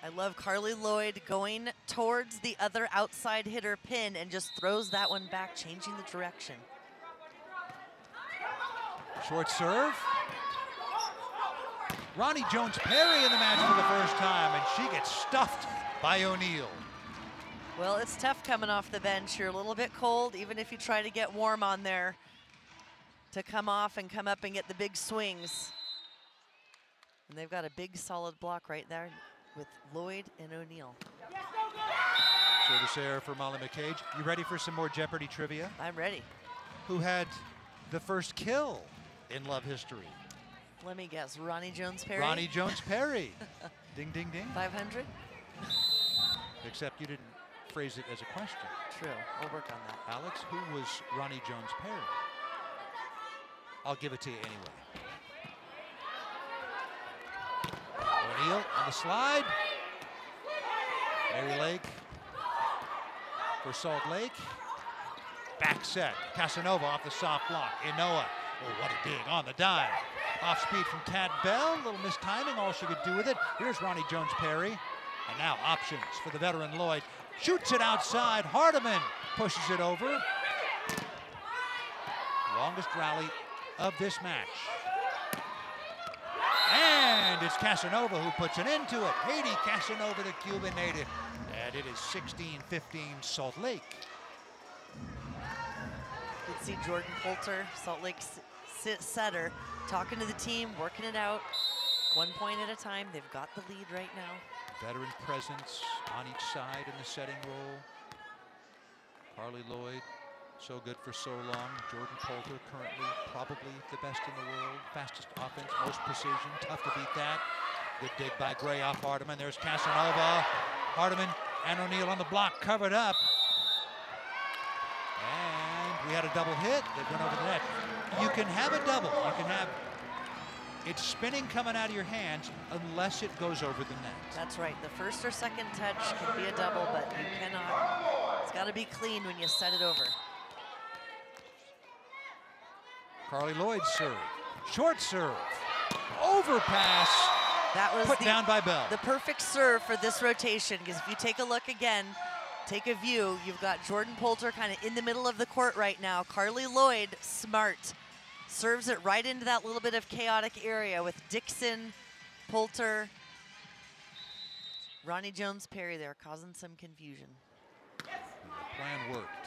I love Carly Lloyd going towards the other outside hitter pin and just throws that one back, changing the direction. Short serve. Ronnie Jones-Perry in the match for the first time, and she gets stuffed by O'Neill. Well, it's tough coming off the bench. You're a little bit cold, even if you try to get warm on there, to come off and come up and get the big swings. And they've got a big solid block right there with Lloyd and O'Neill. Service error for Molly McCage. You ready for some more Jeopardy trivia? I'm ready. Who had the first kill in Love history? Let me guess, Ronnie Jones-Perry? Ronnie Jones-Perry. Ding, ding, ding. 500? Except you didn't phrase it as a question. True, we'll work on that. Alex, who was Ronnie Jones-Perry? I'll give it to you anyway. O'Neill on the slide. Mary Lake for Salt Lake. Back set. Casanova off the soft block. Inoa. Oh, what a dig on the dive. Off speed from Kat Bell. A little mistiming, all she could do with it. Here's Ronnie Jones-Perry. And now options for the veteran Lloyd. Shoots it outside. Hardeman pushes it over. Longest rally of this match. And it's Casanova who puts an end to it. Haiti Casanova, the Cuban native. And it is 16-15 Salt Lake. You can see Jordan Poulter, Salt Lake setter, talking to the team, working it out. 1 point at a time. They've got the lead right now. Veteran presence on each side in the setting role. Carly Lloyd, so good for so long. Jordan Poulter, currently probably the best in the world. Fastest offense, most precision, tough to beat that. Good dig by Gray off Hardeman. There's Casanova. Hardeman and O'Neill on the block, covered up. And we had a double hit that went over the net. You can have a double. You can have it's spinning coming out of your hands unless it goes over the net. That's right. The first or second touch can be a double, but you cannot. It's got to be clean when you set it over. Carly Lloyd's serve. Short serve. Overpass. That was put down by Bell. The perfect serve for this rotation, because if you take a look again, take a view, you've got Jordan Poulter kind of in the middle of the court right now. Carly Lloyd, smart. Serves it right into that little bit of chaotic area with Dixon, Poulter, Ronnie Jones-Perry there, causing some confusion. The plan worked.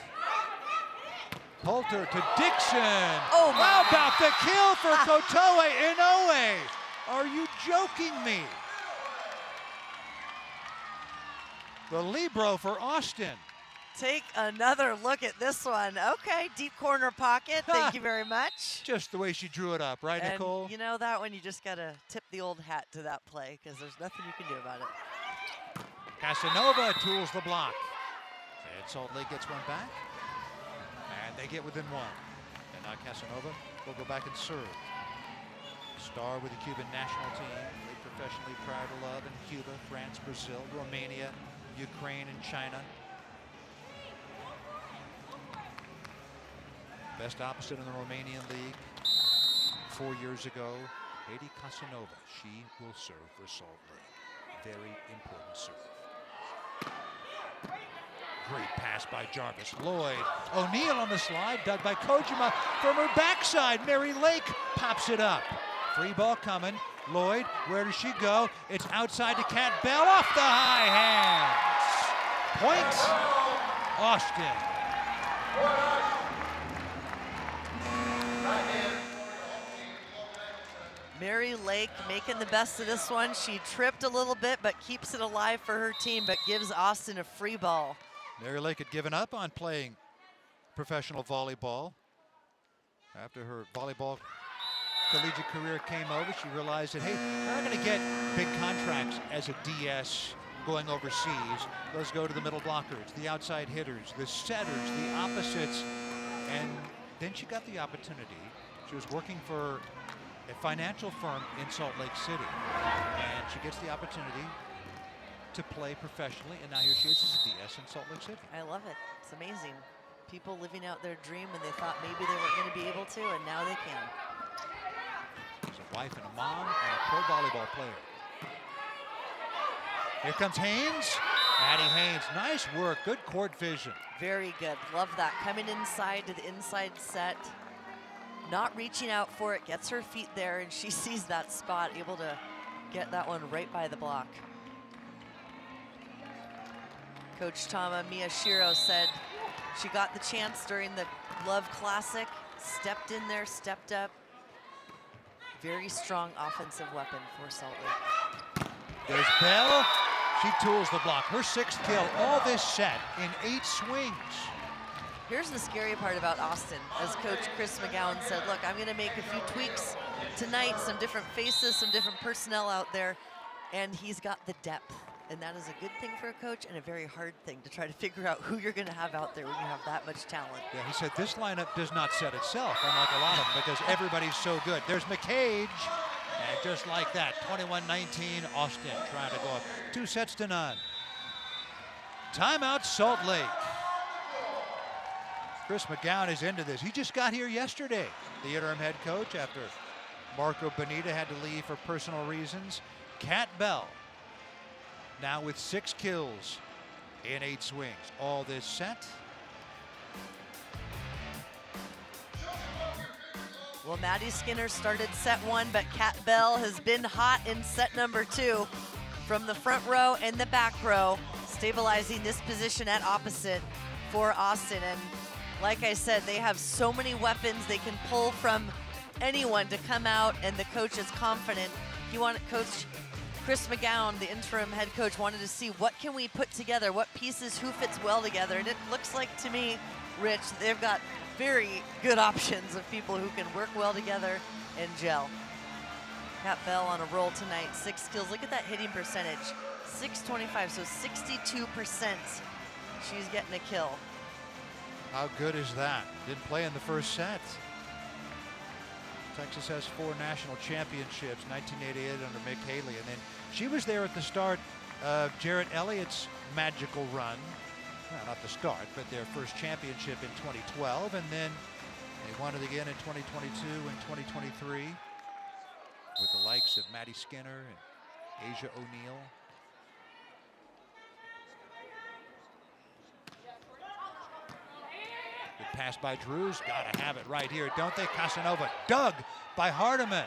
Poulter to Dixon. Oh my. How about the kill for Kotoe Inoue? Are you joking me? The libero for Austin. Take another look at this one. Okay, deep corner pocket. Thank you very much. Just the way she drew it up, right, and Nicole? You know that one, you just got to tip the old hat to that play because there's nothing you can do about it. Casanova tools the block. And Salt Lake gets one back. And they get within one. And now Casanova will go back and serve. Star with the Cuban national team. Played professionally prior to Love in Cuba, France, Brazil, Romania, Ukraine, and China. Best opposite in the Romanian league 4 years ago. Katie Casanova, she will serve for Salt Lake. Very important serve. Great pass by Jarvis. Lloyd. O'Neal on the slide, dug by Kojima from her backside. Mary Lake pops it up. Free ball coming. Lloyd, where does she go? It's outside to Kat Bell, off the high hands. Point, Austin. Mary Lake making the best of this one. She tripped a little bit, but keeps it alive for her team, but gives Austin a free ball. Mary Lake had given up on playing professional volleyball. After her volleyball collegiate career came over, she realized that, hey, we're not going to get big contracts as a DS going overseas. Let's go to the middle blockers, the outside hitters, the setters, the opposites. And then she got the opportunity. She was working for a financial firm in Salt Lake City. And she gets the opportunity to play professionally, and now here she is as a DS in Salt Lake City. I love it. It's amazing. People living out their dream when they thought maybe they weren't going to be able to, and now they can. She's a wife and a mom and a pro volleyball player. Here comes Haynes. Addie Haynes, nice work, good court vision. Very good, love that. Coming inside to the inside set, not reaching out for it, gets her feet there, and she sees that spot, able to get that one right by the block. Coach Tama Miyashiro said she got the chance during the Love Classic, stepped in there, stepped up. Very strong offensive weapon for Salt Lake. There's Bell. She tools the block. Her 6th kill all this set in 8 swings. Here's the scary part about Austin. As Coach Chris McGowan said, look, I'm going to make a few tweaks tonight, some different faces, some different personnel out there, and he's got the depth. And that is a good thing for a coach and a very hard thing to try to figure out who you're going to have out there when you have that much talent. Yeah, he said this lineup does not set itself, unlike a lot of them, because everybody's so good. There's McCage, and just like that, 21-19, Austin trying to go up 2-0. Timeout, Salt Lake. Chris McGowan is into this. He just got here yesterday, the interim head coach, after Marco Bonita had to leave for personal reasons. Kat Bell, now with 6 kills in 8 swings. All this set. Well, Maddie Skinner started set 1, but Kat Bell has been hot in set number 2 from the front row and the back row, stabilizing this position at opposite for Austin. And like I said, they have so many weapons they can pull from anyone to come out, and the coach is confident. He wanted Coach Chris McGowan, the interim head coach, wanted to see what can we put together, what pieces, who fits well together. And it looks like to me, Rich, they've got very good options of people who can work well together and gel. Kat Bell on a roll tonight, 6 kills. Look at that hitting percentage, 625, so 62%. She's getting a kill. How good is that? Didn't play in the first set. Texas has 4 national championships, 1988 under Mick Haley, and then she was there at the start of Jarrett Elliott's magical run. Well, not the start, but their first championship in 2012, and then they won it again in 2022 and 2023 with the likes of Maddie Skinner and Asia O'Neal. Good pass by Drews, gotta have it right here, don't they? Casanova dug by Hardeman.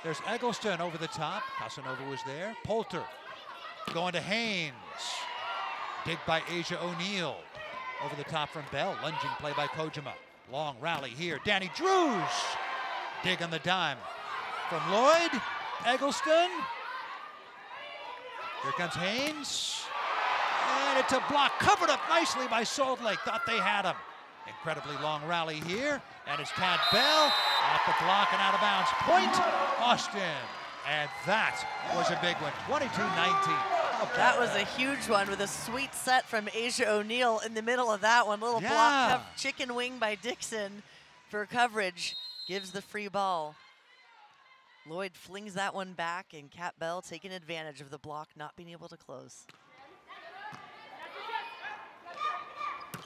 There's Eggleston over the top, Casanova was there. Poulter going to Haynes. Dig by Asia O'Neal. Over the top from Bell, lunging play by Kojima. Long rally here, Danny Drews. Dig on the dime from Lloyd, Eggleston. Here comes Haynes. And it's a block, covered up nicely by Salt Lake, thought they had him. Incredibly long rally here, and it's Kat Bell off the block and out of bounds. Point, Austin. And that was a big one, 22-19. That was a huge one with a sweet set from Asia O'Neal in the middle of that one. Little block chicken wing by Dixon for coverage, gives the free ball. Lloyd flings that one back, and Kat Bell taking advantage of the block not being able to close.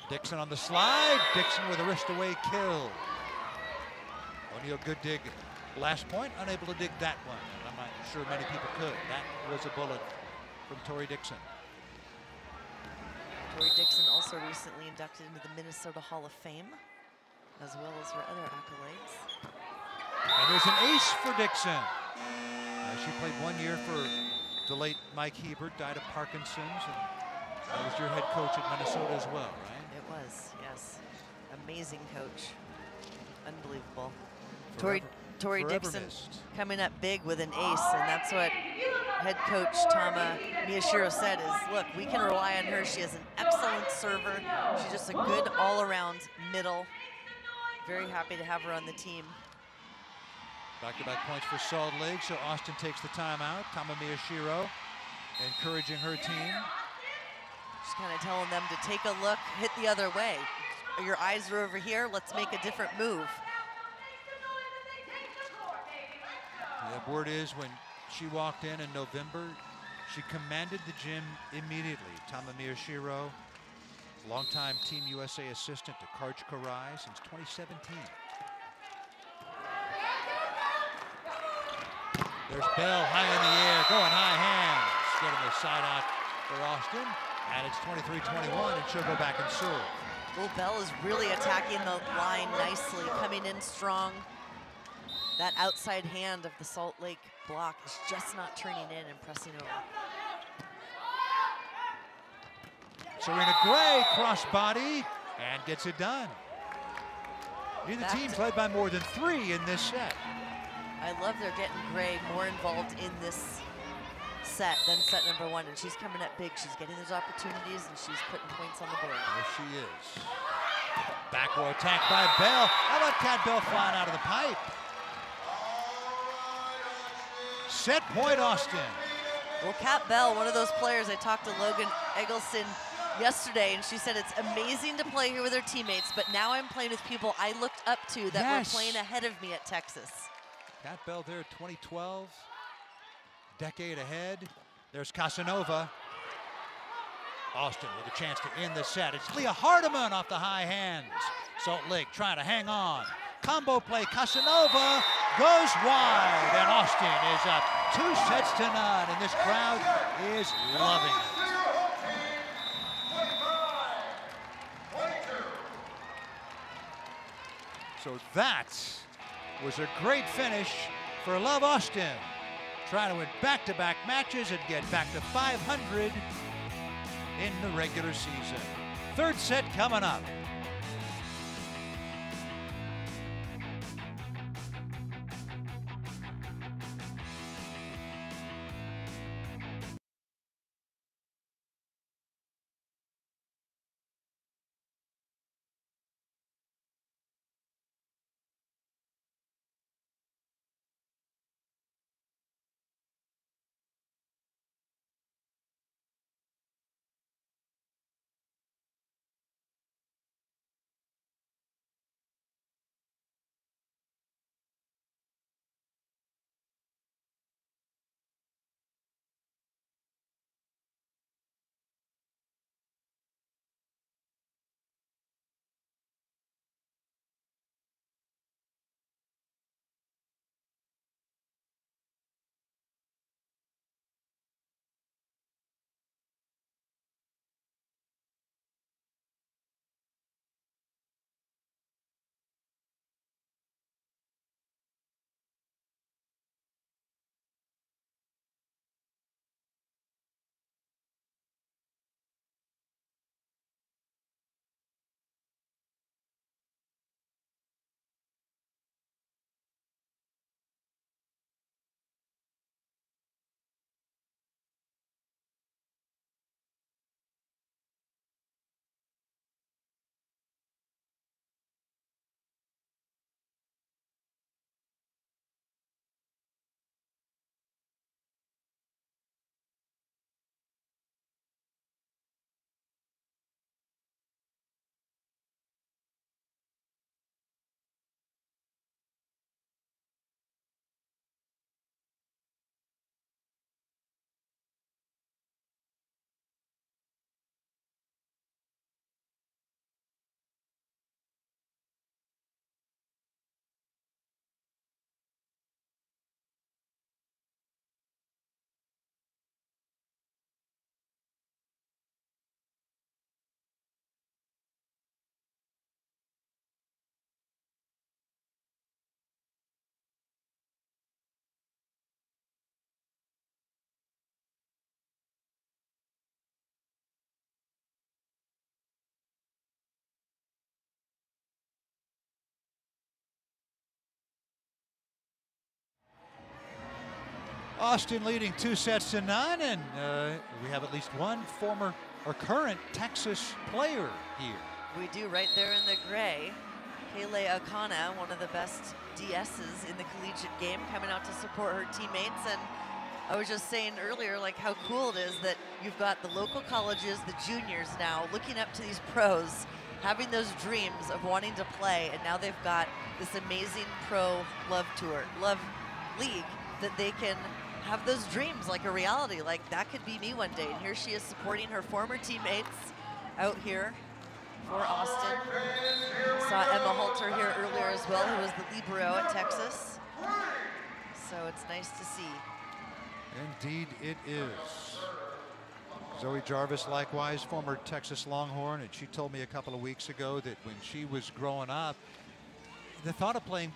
Dixon on the slide. Dixon with a wrist away kill. O'Neal, good dig Last point, unable to dig that one. I'm not sure many people could. That was a bullet from Tori Dixon. Tori Dixon also recently inducted into the Minnesota Hall of Fame, as well as her other accolades. And there's an ace for Dixon. She played 1 year for the late Mike Hebert, died of Parkinson's, and that was your head coach at Minnesota as well, right? It was, yes. Amazing coach. Unbelievable. Tori Dixon missed. coming up big with an ace, and that's what head coach Tama Miyashiro said is, look, we can rely on her. She is an excellent server. She's just a good all-around middle. Very happy to have her on the team. Back-to-back points for Salt Lake, so Austin takes the timeout. Tama Miyashiro encouraging her team. Just kind of telling them to take a look, hit the other way. Your eyes are over here, let's make a different move. The word is when she walked in November, she commanded the gym immediately. Tama Miyashiro, longtime Team USA assistant to Karj Karai since 2017. There's Bell high in the air, going high hands. Getting the side out for Austin. And it's 23-21, and she'll go back and serve. Well, Bell is really attacking the line nicely, coming in strong. That outside hand of the Salt Lake block is just not turning in and pressing over. Serena Gray, crossbody, and gets it done. Neither team's led by more than 3 in this set. I love they're getting Gray more involved in this set than set number 1, and she's coming up big. She's getting those opportunities, and she's putting points on the board. There she is. Back row attack by Bell. How about Kat Bell flying out of the pipe? Set point, Austin. Well, Kat Bell, one of those players, I talked to Logan Eggleston yesterday, and she said it's amazing to play here with her teammates, but now I'm playing with people I looked up to that were playing ahead of me at Texas. Kat Bell there, 2012, decade ahead. There's Casanova. Austin with a chance to end the set. It's Leah Hardeman off the high hands. Salt Lake trying to hang on. Combo play, Casanova goes wide, and Austin is up 2-0, and this crowd is loving it. So that was a great finish for Love Austin. Trying to win back-to-back matches and get back to 500 in the regular season. Third set coming up. Austin leading 2-0, and we have at least one former or current Texas player here. We do, right there in the gray. Kaylee Akana, one of the best DSs in the collegiate game, coming out to support her teammates. And I was just saying earlier, like, how cool it is that you've got the local colleges, the juniors now, looking up to these pros, having those dreams of wanting to play, and now they've got this amazing pro love tour, love league, that they can have those dreams like a reality. Like, that could be me one day. And here she is supporting her former teammates out here for Austin. Saw Emma Halter here earlier as well, who was the libero at Texas. So it's nice to see. Indeed it is. Zoe Jarvis, likewise, former Texas Longhorn, and she told me a couple of weeks ago that when she was growing up, the thought of playing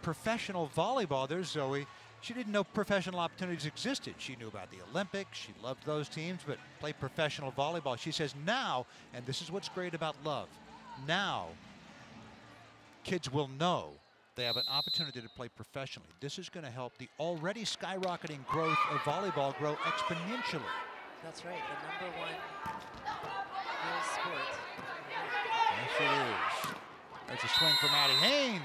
professional volleyball, there's Zoe, she didn't know professional opportunities existed. She knew about the Olympics, she loved those teams, but play professional volleyball. She says now, and this is what's great about Love, now kids will know they have an opportunity to play professionally. This is going to help the already skyrocketing growth of volleyball grow exponentially. That's right, the #1 girls sport. Yes, it is. There's a swing for Maddie Haynes.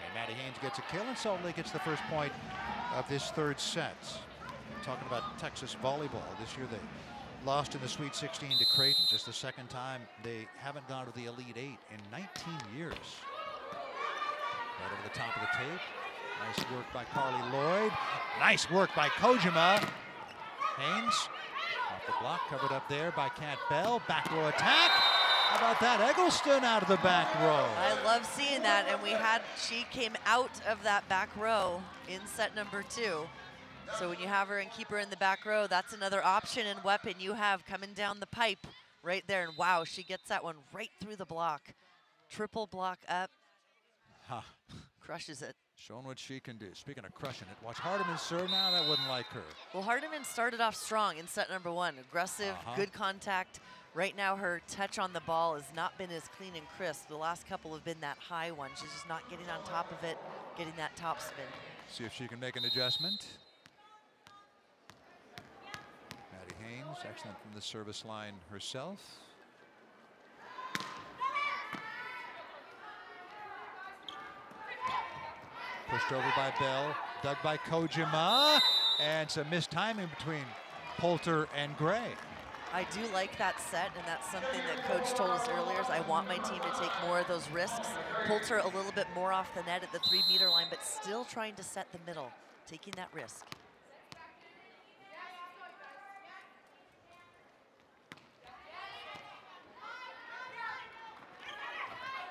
And Maddie Haynes gets a kill, and Salt Lake gets the first point of this third set. Talking about Texas volleyball, this year they lost in the Sweet 16 to Creighton. Just the second time they haven't gone to the Elite Eight in 19 years. Right over the top of the tape. Nice work by Carly Lloyd. Nice work by Kojima. Haynes off the block, covered up there by Kat Bell. Back row attack. How about that? Eggleston out of the back row. I love seeing that, and she came out of that back row in set #2. So when you have her and keep her in the back row, that's another option and weapon you have coming down the pipe right there. And wow, she gets that one right through the block. Triple block up. Huh. Crushes it. Showing what she can do. Speaking of crushing it, watch Hardeman serve now. That wouldn't like her. Well, Hardeman started off strong in set #1. Aggressive, good contact. Right now, her touch on the ball has not been as clean and crisp. The last couple have been that high one. She's just not getting on top of it, getting that top spin. See if she can make an adjustment. Maddie Haynes, excellent from the service line herself. Pushed over by Bell, dug by Kojima, and some missed timing between Poulter and Gray. I do like that set, and that's something that Coach told us earlier, is I want my team to take more of those risks. Poulter a little bit more off the net at the 3-meter line, but still trying to set the middle, taking that risk.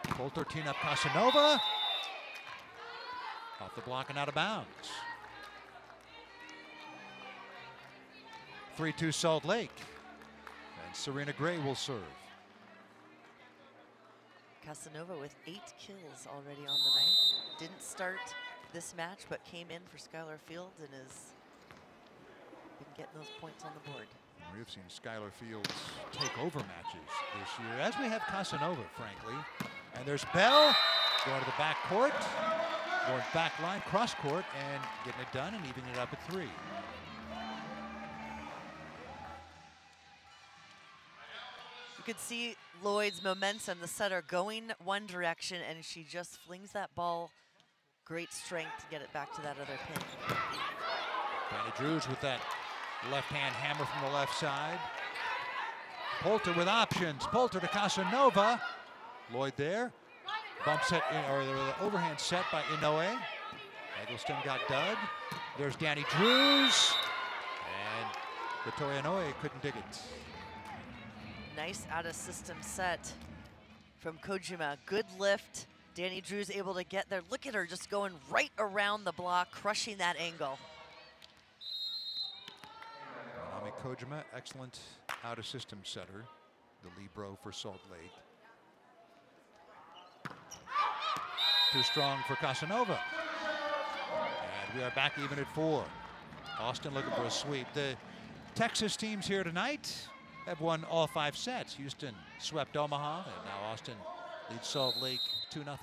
Poulter teeing up Casanova. Off the block and out of bounds. 3-2 Salt Lake. And Serena Gray will serve. Casanova with 8 kills already on the night. Didn't start this match, but came in for Skylar Fields and has been getting those points on the board. We've seen Skylar Fields take over matches this year, as we have Casanova, frankly. And there's Bell going to the back court. Going back line, cross court, and getting it done and evening it up at 3. You could see Lloyd's momentum, the setter, going one direction, and she just flings that ball. Great strength to get it back to that other pin. Danny Drews with that left-hand hammer from the left side. Poulter with options. Poulter to Casanova. Lloyd there. Bump set, or the overhand set by Inoue. Eggleston got dug. There's Danny Drews. And Victoria Inoue couldn't dig it. Nice out-of-system set from Kojima. Good lift. Danny Drews able to get there. Look at her just going right around the block, crushing that angle. Nami Kojima, excellent out-of-system setter. The libero for Salt Lake. Too strong for Casanova. And we are back even at 4. Austin looking for a sweep. The Texas teams here tonight have won all 5 sets. Houston swept Omaha, and now Austin leads Salt Lake 2-0.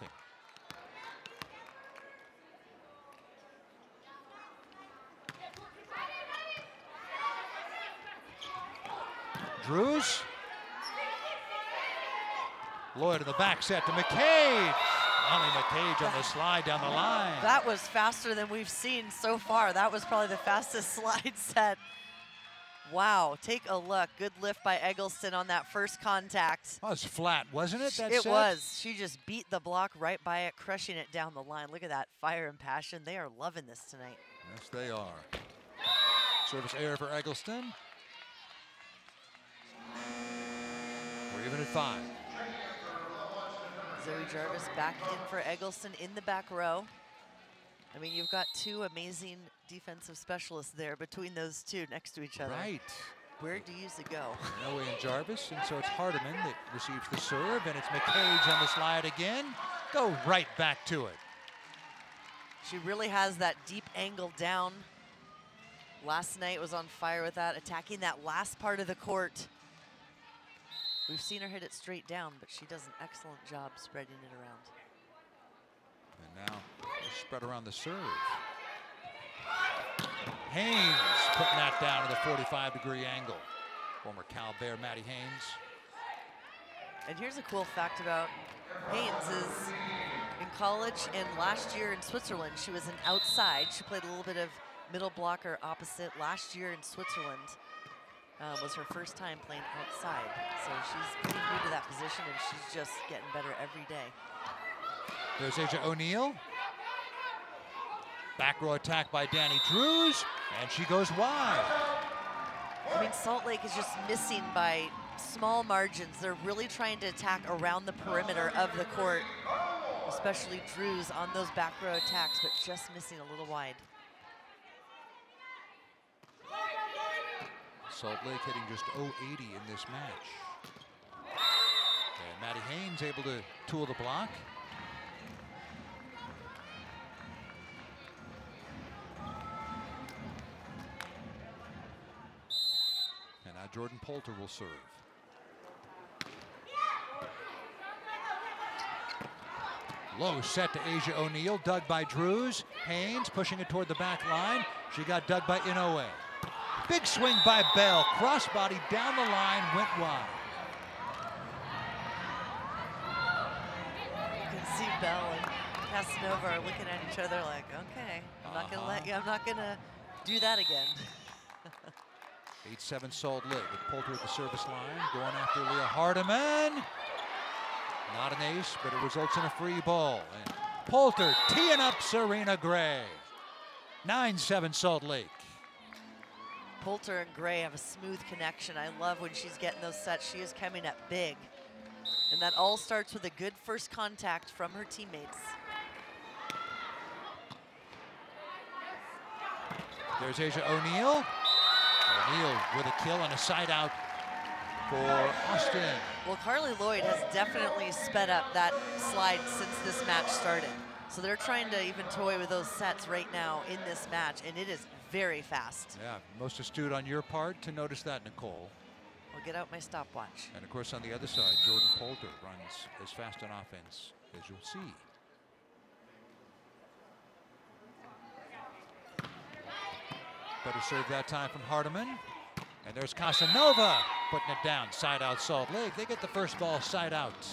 Drews. Lloyd in the back set to McCage. Molly McCage on the slide down the line. That was faster than we've seen so far. That was probably the fastest slide set. Wow, take a look. Good lift by Eggleston on that first contact. Well, it was flat, wasn't it, that It set? was. She just beat the block right by it, crushing it down the line. Look at that fire and passion. They are loving this tonight. Yes, they are. Service error for Eggleston. We're even at 5. Zoe Jarvis back in for Eggleston in the back row. I mean, you've got two amazing defensive specialists there between those two next to each other. Right. Where do you go? Noe and Jarvis, and so it's Hardeman that receives the serve, and it's McCage on the slide again. Go right back to it. She really has that deep angle down. Last night was on fire with that, attacking that last part of the court. We've seen her hit it straight down, but she does an excellent job spreading it around. And now spread around the serve. Haynes putting that down to the 45-degree angle. Former Cal Bear Maddie Haynes. And here's a cool fact about Haynes is in college and last year in Switzerland, she was an outside. She played a little bit of middle blocker opposite. Last year in Switzerland was her first time playing outside. So she's pretty new to that position, and she's just getting better every day. There's Asia O'Neal. Back row attack by Danny Drews, and she goes wide. I mean, Salt Lake is just missing by small margins. They're really trying to attack around the perimeter of the court, especially Drews on those back row attacks, but just missing a little wide. Salt Lake hitting just 0-80 in this match. And Maddie Haynes able to tool the block. And now Jordan Poulter will serve. Low set to Asia O'Neal, dug by Drews. Haynes pushing it toward the back line. She got dug by Inoue. Big swing by Bell, crossbody down the line, went wide. You can see Bell and Casanova are looking at each other like, okay, I'm not gonna let you, I'm not gonna do that again. 8-7 Salt Lake with Poulter at the service line, going after Leah Hardeman. Not an ace, but it results in a free ball. And Poulter teeing up Serena Gray. 9-7 Salt Lake. Poulter and Gray have a smooth connection. I love when she's getting those sets. She is coming up big. And that all starts with a good first contact from her teammates. There's Asia O'Neal. O'Neal with a kill and a side out for Austin. Well, Carly Lloyd has definitely sped up that slide since this match started. So they're trying to even toy with those sets right now in this match, and it is very fast. Yeah, most astute on your part to notice that, Nicole. I'll get out my stopwatch. And of course on the other side, Jordan Poulter runs as fast on offense as you'll see. Better serve that time from Hardeman. And there's Casanova putting it down, side out Salt Lake. They get the first ball side out.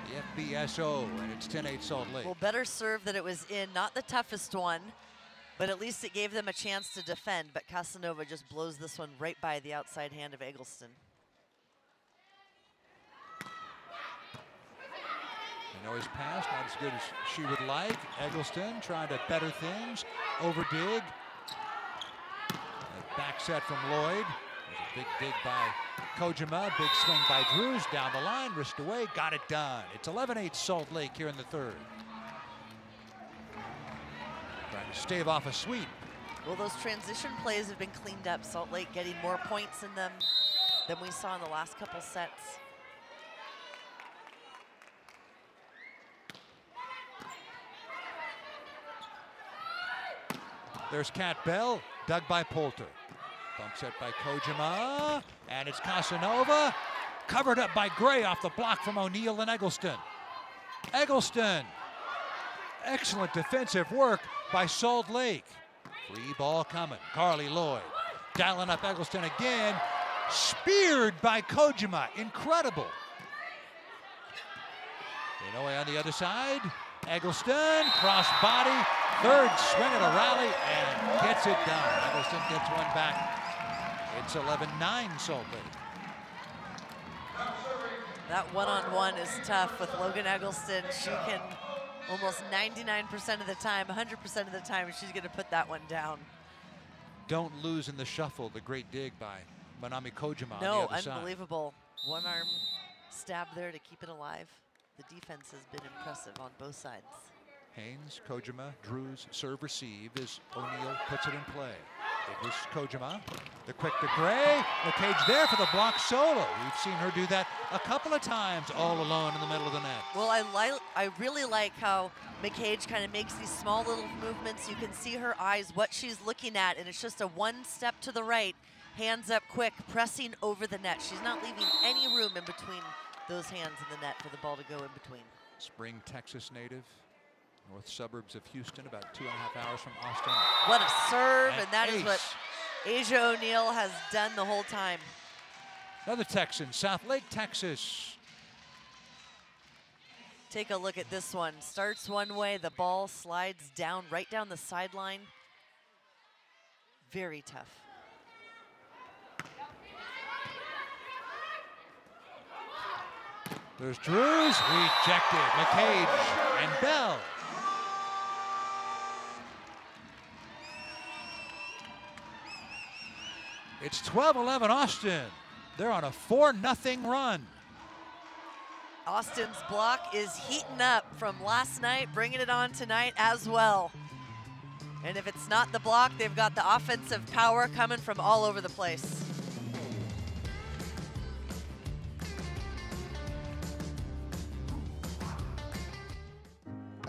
The FBSO, and it's 10-8 Salt Lake. Well, better serve that it was in, not the toughest one, but at least it gave them a chance to defend. But Casanova just blows this one right by the outside hand of Eggleston. You know, his pass not as good as she would like. Eggleston trying to better things. Overdig. A back set from Lloyd. There's a big dig by Kojima. Big swing by Drews down the line. Wrist away. Got it done. It's 11-8 Salt Lake here in the third. Trying to stave off a sweep. Well, those transition plays have been cleaned up. Salt Lake getting more points in them than we saw in the last couple sets. There's Kat Bell, dug by Poulter. Bump set by Kojima, and it's Casanova. Covered up by Gray off the block from O'Neal and Eggleston. Eggleston, excellent defensive work by Salt Lake. Free ball coming, Carly Lloyd. Dialing up Eggleston again. Speared by Kojima. Incredible. Inoue on the other side. Eggleston, cross body, third swing at a rally, and gets it done. Eggleston gets one back. It's 11-9 Salt Lake. That one-on-one is tough with Logan Eggleston. She can almost 99% of the time, 100% of the time, she's going to put that one down. Don't lose in the shuffle. The great dig by Manami Kojima on the No, other side. unbelievable. One arm stab there to keep it alive. The defense has been impressive on both sides. Haynes, Kojima, Drew's serve receive as O'Neal puts it in play. It was Kojima, the quick to Gray. McCage there for the block solo. We've seen her do that a couple of times all alone in the middle of the net. Well, I really like how McCage kind of makes these small little movements. You can see her eyes, what she's looking at, and it's just a one step to the right, hands up quick, pressing over the net. She's not leaving any room in between those hands in the net for the ball to go in between. Spring, Texas native, north suburbs of Houston, about 2.5 hours from Austin. What a serve, and that ace. is what Asia O'Neal has done the whole time. Another Texan, South Lake, Texas. Take a look at this one. Starts one way, the ball slides down, right down the sideline. Very tough. There's Drews, rejected. McCage and Bell. It's 12-11 Austin. They're on a 4-0 run. Austin's block is heating up from last night, bringing it on tonight as well. And if it's not the block, they've got the offensive power coming from all over the place.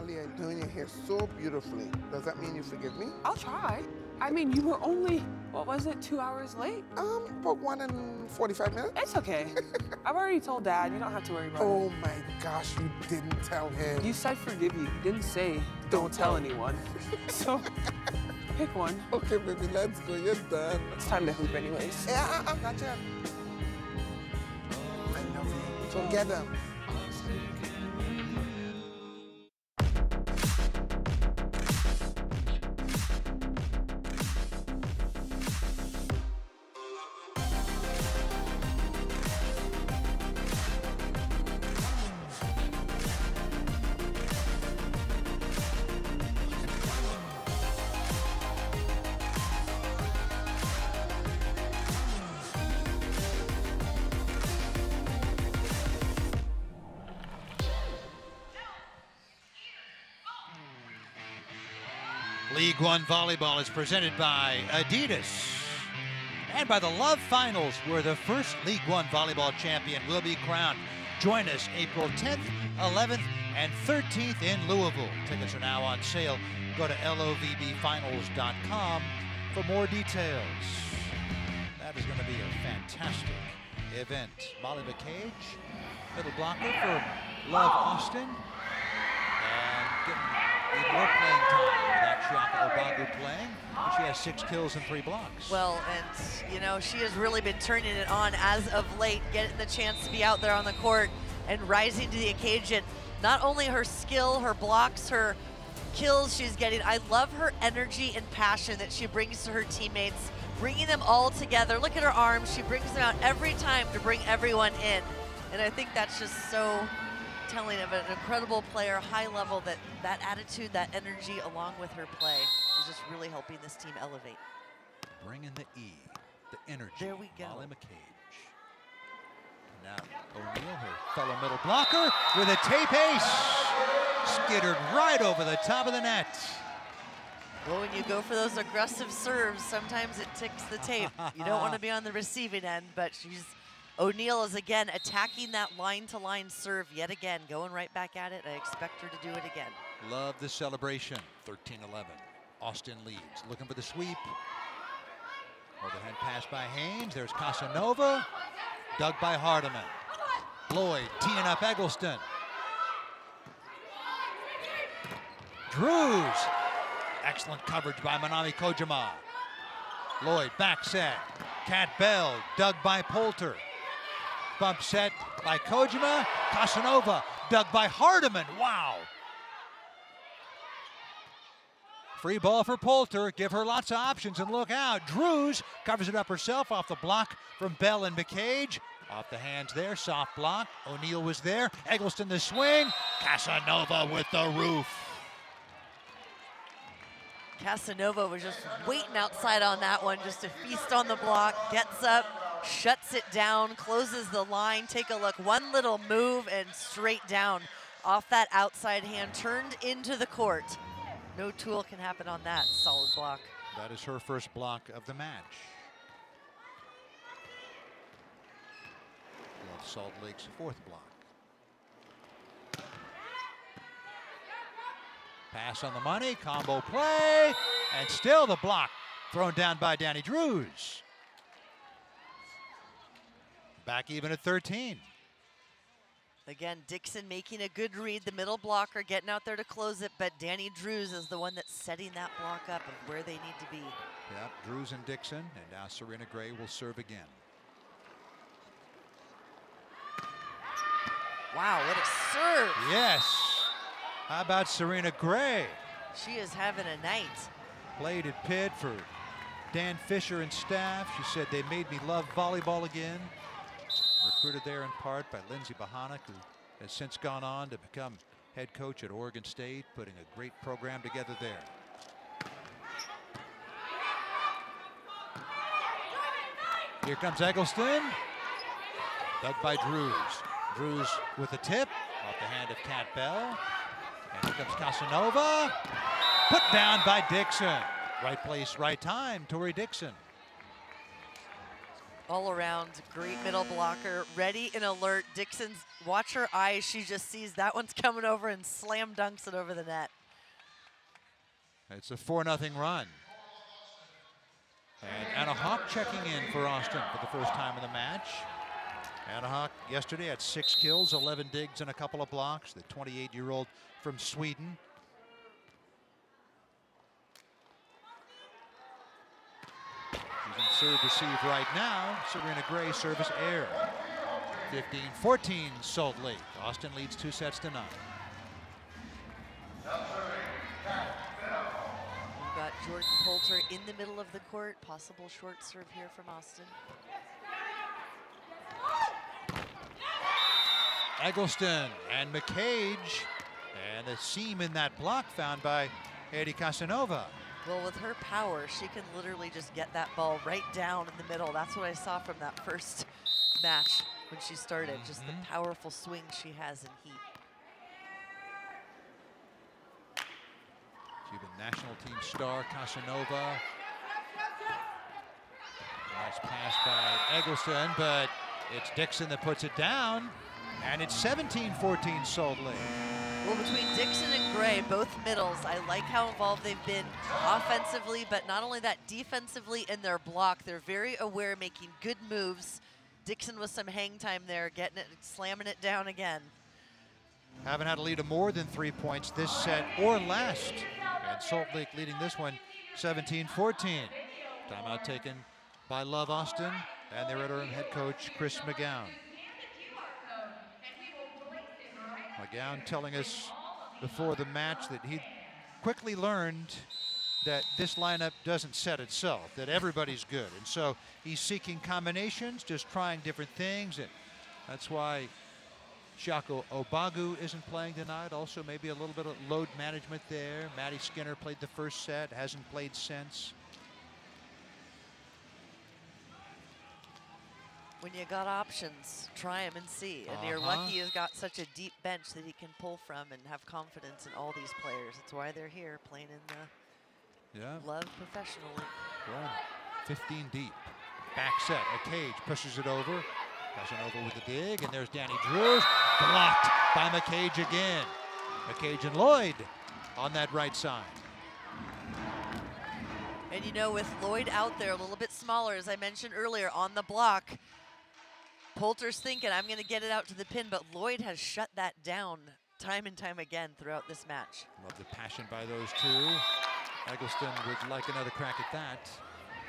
Leah, doing your hair so beautifully. Does that mean you forgive me? I'll try. I mean, you were only, what was it, 2 hours late? About 1 and 45 minutes. It's okay. I've already told Dad. You don't have to worry about Oh my gosh, you didn't tell him. it. You said forgive you. You didn't say don't tell anyone. So, pick one. Okay, baby, let's go. You're done. It's time to hoop anyways. Yeah, not yet. I love you. So get them. League One Volleyball is presented by Adidas and by the Love Finals, where the first League One Volleyball champion will be crowned. Join us April 10th, 11th, and 13th in Louisville. Tickets are now on sale. Go to LOVBfinals.com for more details. That is going to be a fantastic event. Molly McCage, middle blocker for Love Austin, and getting even more playing time without Shiaka Obagu playing. She has 6 kills and 3 blocks. Well, and you know, she has really been turning it on as of late, getting the chance to be out there on the court and rising to the occasion. Not only her skill, her blocks, her kills she's getting. I love her energy and passion that she brings to her teammates, bringing them all together. Look at her arms. She brings them out every time to bring everyone in. And I think that's just so telling of an incredible player, high level, that attitude, that energy along with her play is just really helping this team elevate. Bring in the E, the energy. There we go. Molly McCage. Now O'Neal, her fellow middle blocker, with a tape ace. Skittered right over the top of the net. Well, when you go for those aggressive serves, sometimes it ticks the tape. You don't want to be on the receiving end, but O'Neal is again attacking that line-to-line serve yet again, going right back at it. I expect her to do it again. Love the celebration. 13-11. Austin leads. Looking for the sweep. Overhead pass by Haynes. There's Casanova. Dug by Hardeman. Lloyd teeing up Eggleston. Drews. Excellent coverage by Manami Kojima. Lloyd back set. Cat Bell, dug by Poulter. Bump set by Kojima. Casanova, dug by Hardeman. Wow. Free ball for Poulter. Give her lots of options and look out. Drews covers it up herself off the block from Bell and McCage. Off the hands there, soft block. O'Neal was there. Eggleston the swing. Casanova with the roof. Casanova was just waiting outside on that one just to feast on the block. Gets up, shuts it down, closes the line. Take a look. One little move and straight down off that outside hand. Turned into the court. No tool can happen on that solid block. That is her first block of the match. Salt Lake's fourth block. Pass on the money, combo play, and still the block thrown down by Danny Drews. Back even at 13. Again, Dixon making a good read, the middle blocker getting out there to close it, but Danny Drews is the one that's setting that block up of where they need to be. Yep, Drews and Dixon, and now Serena Gray will serve again. Wow, what a serve. Yes. How about Serena Gray? She is having a night. Played at Pitt for Dan Fisher and staff. She said they made me love volleyball again. Recruited there in part by Lindsey Bohannock, who has since gone on to become head coach at Oregon State, putting a great program together there. Here comes Eggleston. Dug by Drews. Drews with a tip off the hand of Cat Bell. And here comes Casanova. Put down by Dixon. Right place, right time, Tori Dixon. All around, great middle blocker, ready and alert. Dixon's, watch her eyes. She just sees that one's coming over and slam dunks it over the net. It's a 4-0 run. And Anna Hawk checking in for Austin for the first time in the match. Anna Hawk yesterday had 6 kills, 11 digs, and a couple of blocks. The 28-year-old from Sweden. Using serve receive right now. Serena Gray service air. 15-14 Salt Lake. Austin leads 2 sets to 9. We've got Jordan Poulter in the middle of the court. Possible short serve here from Austin. Eggleston and McCage, and a seam in that block found by Eddie Casanova. Well, with her power, she can literally just get that ball right down in the middle. That's what I saw from that first match when she started, just the powerful swing she has in heat. Cuban national team star Casanova. Nice pass by Eggleston, but it's Dixon that puts it down. And it's 17-14 Salt Lake. Well, between Dixon and Gray, both middles, I like how involved they've been offensively, but not only that, defensively in their block. They're very aware, making good moves. Dixon with some hang time there, getting it, slamming it down again. Haven't had a lead of more than 3 points this set or last. And Salt Lake leading this one 17-14. Timeout taken by Love Austin and their interim head coach, Chris McGowan. McGowan telling us before the match that he quickly learned that this lineup doesn't set itself, that everybody's good. And so he's seeking combinations, just trying different things. And that's why Shako Obagu isn't playing tonight. Also maybe a little bit of load management there. Maddie Skinner played the first set, hasn't played since. When you got options, try them and see. And you're lucky you've got such a deep bench that he can pull from and have confidence in all these players. That's why they're here playing in the Love Professional League. Well, 15 deep. Back set. McCage pushes it over. Casanova with the dig, and there's Danny Drews. Blocked by McCage again. McCage and Lloyd on that right side. And you know, with Lloyd out there a little bit smaller, as I mentioned earlier, on the block, Poulter's thinking, I'm going to get it out to the pin, but Lloyd has shut that down time and time again throughout this match. Love the passion by those two. Eggleston would like another crack at that.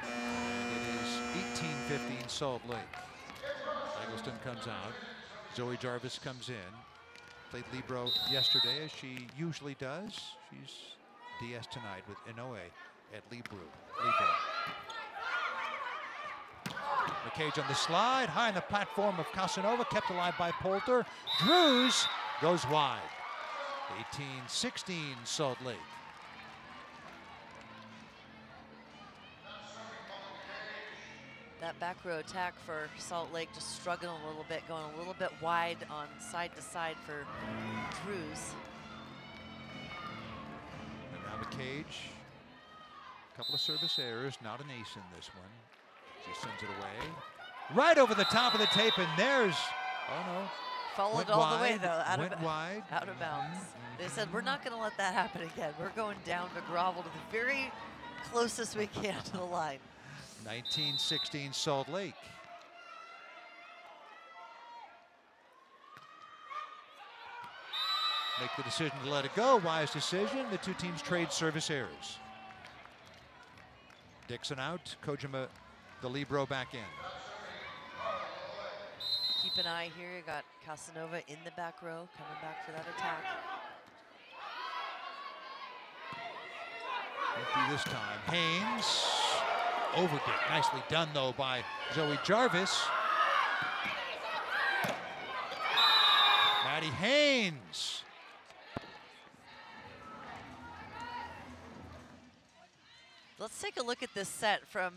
And it is 18-15 Salt Lake. Eggleston comes out. Zoe Jarvis comes in. Played libero yesterday, as she usually does. She's DS tonight with Inoue at libero. McCage on the slide, high on the platform of Casanova, kept alive by Poulter. Drews goes wide. 18-16 Salt Lake. That back row attack for Salt Lake just struggling a little bit, going a little bit wide on side to side for Drews. And now McCage. A couple of service errors, not an ace in this one. She sends it away. Right over the top of the tape, and there's, oh no. Followed all the way though, out of bounds. They said, we're not gonna let that happen again. We're going down to grovel to the very closest we can to the line. 19-16 Salt Lake. Make the decision to let it go. Wise decision. The two teams trade service errors. Dixon out. Kojima, the libero, back in. Keep an eye here. You got Casanova in the back row, coming back for that attack. Won't be this time. Haynes overdid. Nicely done though by Zoe Jarvis. Maddie Haynes. Let's take a look at this set from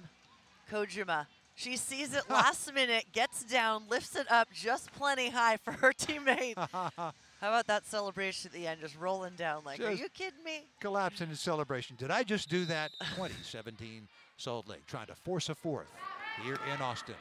Kojima. She sees it last minute, gets down, lifts it up just plenty high for her teammate. How about that celebration at the end, just rolling down like, are you kidding me? Collapse in his celebration. Did I just do that? 20-17 Salt Lake trying to force a fourth here in Austin.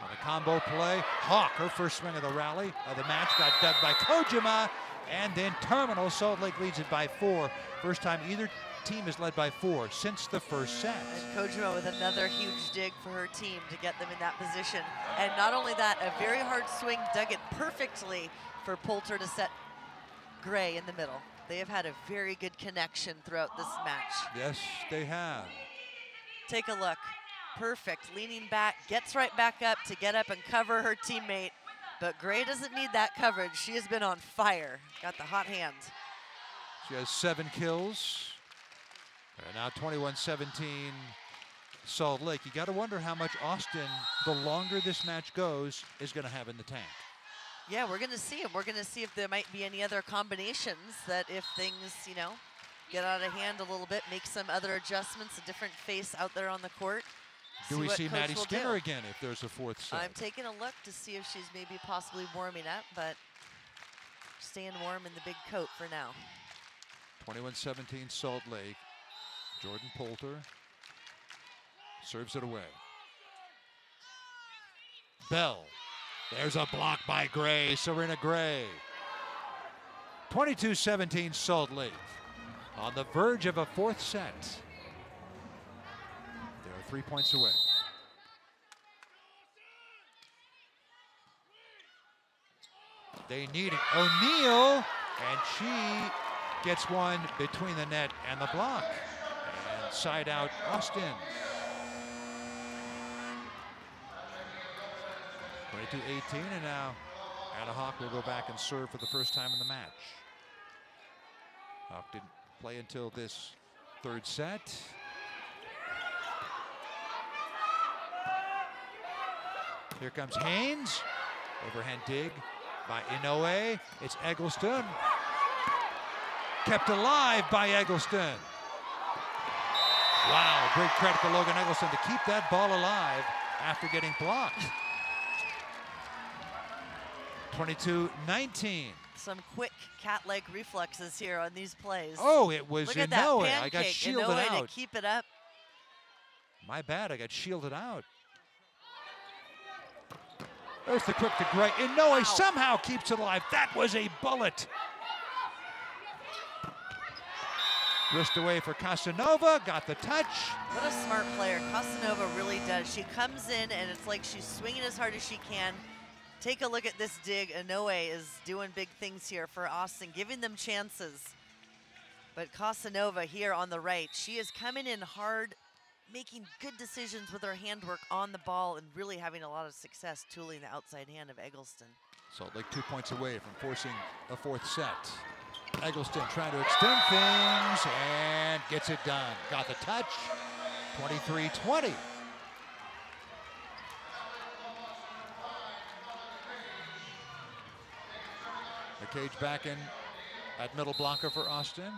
On a combo play, Hawk, her first swing of the rally of the match, got dug by Kojima, and then terminal. Salt Lake leads it by 4. First time either team has led by 4 since the first set. And Kojima with another huge dig for her team to get them in that position. And not only that, a very hard swing dug it perfectly for Poulter to set Gray in the middle. They have had a very good connection throughout this match. Yes, they have. Take a look. Perfect. Leaning back, gets right back up to get up and cover her teammate. But Gray doesn't need that coverage. She has been on fire. Got the hot hand. She has 7 kills. And now 21-17 Salt Lake. You got to wonder how much Austin, the longer this match goes, is going to have in the tank. Yeah, we're going to see him. We're going to see if there might be any other combinations that if things, you know, get out of hand a little bit, make some other adjustments, a different face out there on the court. Do we see Maddie Skinner again if there's a fourth set? I'm taking a look to see if she's maybe possibly warming up, but staying warm in the big coat for now. 21-17 Salt Lake. Jordan Poulter serves it away. Bell. There's a block by Gray, Serena Gray. 22-17 Salt Lake. On the verge of a fourth set. They are 3 points away. They need it. O'Neal, and she gets one between the net and the block. And side out Austin. 22-18, and now Anna Hawk will go back and serve for the first time in the match. Hawk didn't play until this third set. Here comes Haynes. Overhand dig by Inoue. It's Eggleston. Kept alive by Eggleston. Wow, great credit to Logan Eggleston to keep that ball alive after getting blocked. 22-19. Some quick cat leg reflexes here on these plays. Oh, it was Look at that Inoue. pancake. I got shielded Inoue out. to keep it up. My bad, I got shielded out. There's the quick to Gray. Inoue somehow keeps it alive. That was a bullet. Wrist away for Casanova, got the touch. What a smart player Casanova really does. She comes in and it's like she's swinging as hard as she can. Take a look at this dig. Inoue is doing big things here for Austin, giving them chances. But Casanova here on the right, she is coming in hard, making good decisions with her handwork on the ball and really having a lot of success tooling the outside hand of Eggleston. Salt Lake 2 points away from forcing a fourth set. Eggleston trying to extend things and gets it done. Got the touch, 23-20. McCage back in at middle blocker for Austin.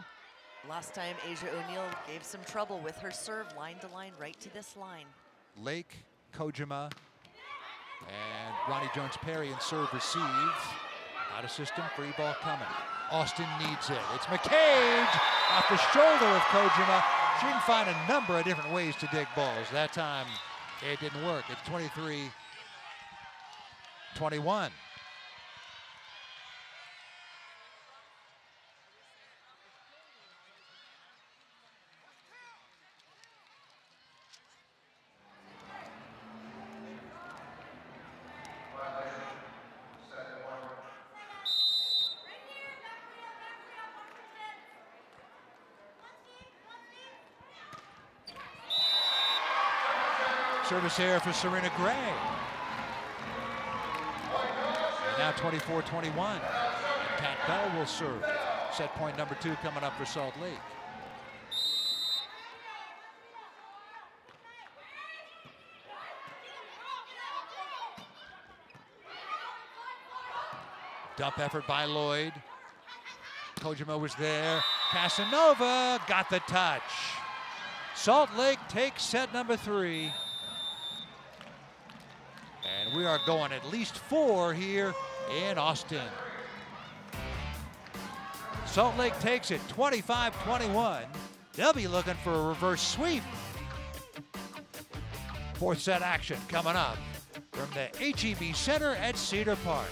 Last time Asia O'Neal gave some trouble with her serve, line to line, right to this line. Lake, Kojima, and Ronnie Jones-Perry in serve receive. Out of system, free ball coming. Austin needs it. It's McCage off the shoulder of Kojima. She can find a number of different ways to dig balls. That time, it didn't work. It's 23-21. Service here for Serena Gray. And now 24-21. Kat Bell will serve. Set point number 2 coming up for Salt Lake. Dump effort by Lloyd. Kojima was there. Casanova got the touch. Salt Lake takes set number 3. And we are going at least 4 here in Austin. Salt Lake takes it 25-21. They'll be looking for a reverse sweep. Fourth set action coming up from the HEB Center at Cedar Park.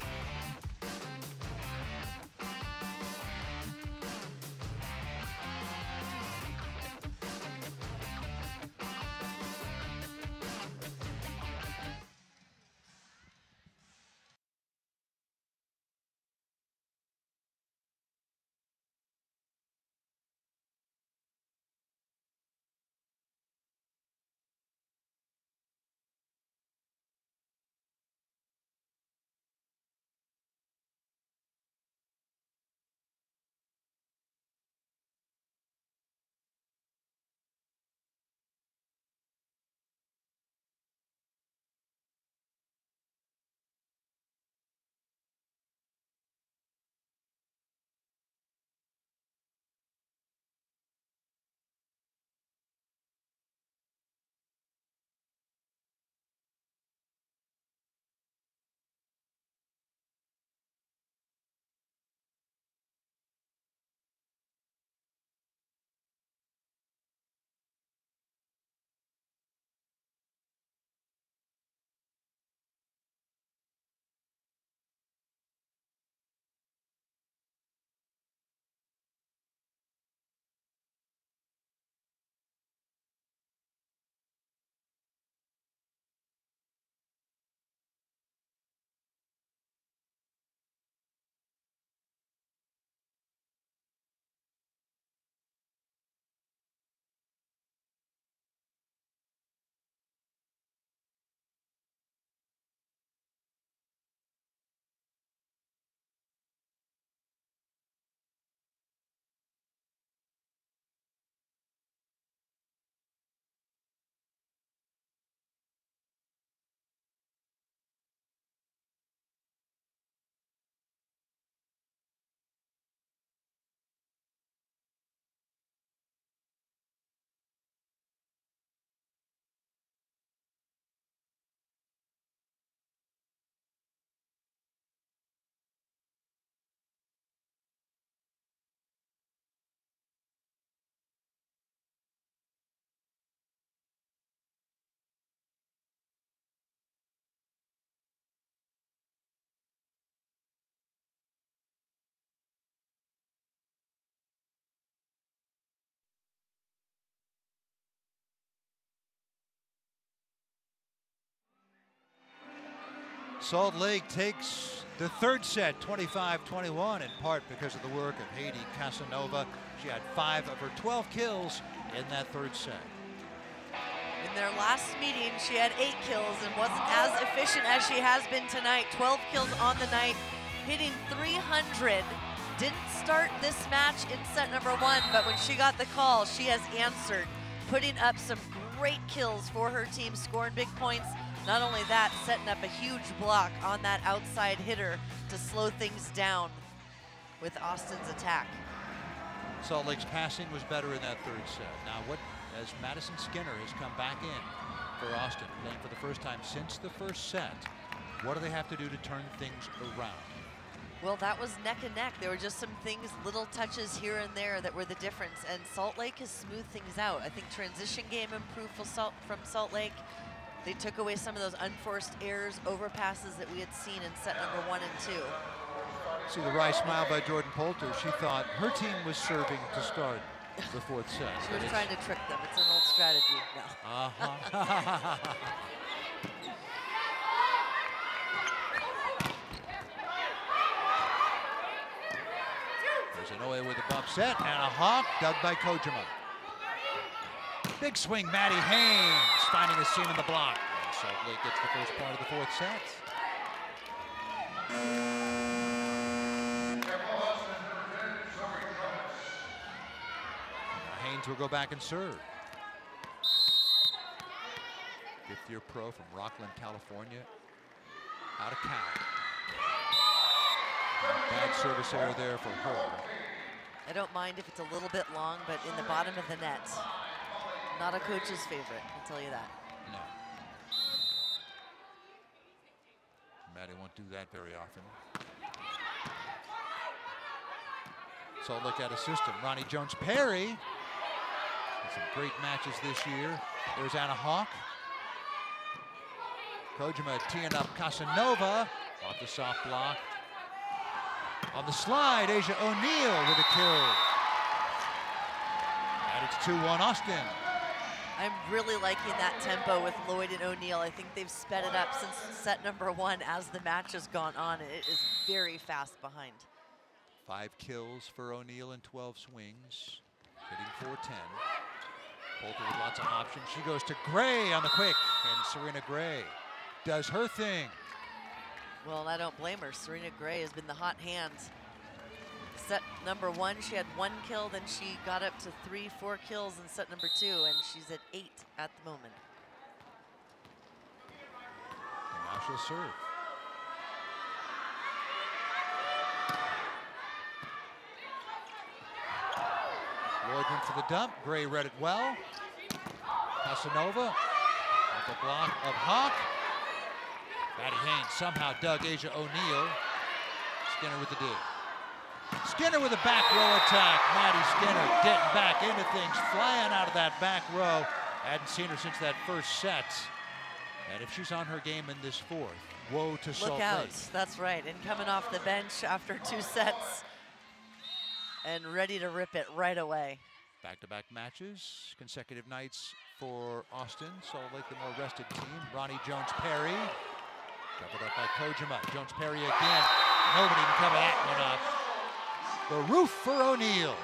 Salt Lake takes the third set, 25-21, in part because of the work of Haiti Casanova. She had 5 of her 12 kills in that third set. In their last meeting, she had 8 kills and wasn't as efficient as she has been tonight. 12 kills on the night, hitting 300. Didn't start this match in set number 1, but when she got the call, she has answered, putting up some great kills for her team, scoring big points. Not only that, setting up a huge block on that outside hitter to slow things down with Austin's attack. Salt Lake's passing was better in that third set. Now as Madison Skinner has come back in for Austin, playing for the first time since the first set, what do they have to do to turn things around? Well, that was neck and neck. There were just some things, little touches here and there that were the difference, and Salt Lake has smoothed things out. I think transition game improved from Salt Lake. They took away some of those unforced errors, overpasses that we had seen in set number 1 and 2. See the wry smile by Jordan Poulter. She thought her team was serving to start the fourth set. She was trying to trick them. It's an old strategy. No. There's an Oe with a bump set and a hawk dug by Kojima. Big swing, Maddie Haynes finding a seam in the block. And Salt Lake gets the first part of the fourth set. Haynes will go back and serve. 5th-year pro from Rockland, California, out of Cal. Bad service error there for her. I don't mind if it's a little bit long, but in the bottom of the net. Not a coach's favorite, I'll tell you that. No. Maddie won't do that very often. So look at a system. Ronnie Jones-Perry. Some great matches this year. There's Anna Hawk. Kojima teeing up Casanova off the soft block. On the slide, Asia O'Neal with a kill. And it's 2-1 Austin. I'm really liking that tempo with Lloyd and O'Neal. I think they've sped it up since set number 1 as the match has gone on. It is very fast behind. 5 kills for O'Neal in 12 swings, hitting .410. Poulter with lots of options. She goes to Gray on the quick, and Serena Gray does her thing. Well, and I don't blame her. Serena Gray has been the hot hand. Set number 1, she had 1 kill, then she got up to 3-4 kills in set number 2, and she's at 8 at the moment. And now she'll serve. Lloyd went for the dump. Gray read it well. Casanova off the block of Hawk. Maddie Haynes somehow dug Asia O'Neal. Skinner with the dig. Skinner with a back row attack. Maddie Skinner getting back into things, flying out of that back row. Hadn't seen her since that first set. And if she's on her game in this fourth, woe to Salt Lake. Look out, that's right. And coming off the bench after 2 sets and ready to rip it right away. Back-to-back matches, consecutive nights for Austin. Salt Lake, the more rested team. Ronnie Jones-Perry, covered up by Kojima. Jones-Perry again. Nobody can cover that one up. The roof for O'Neal.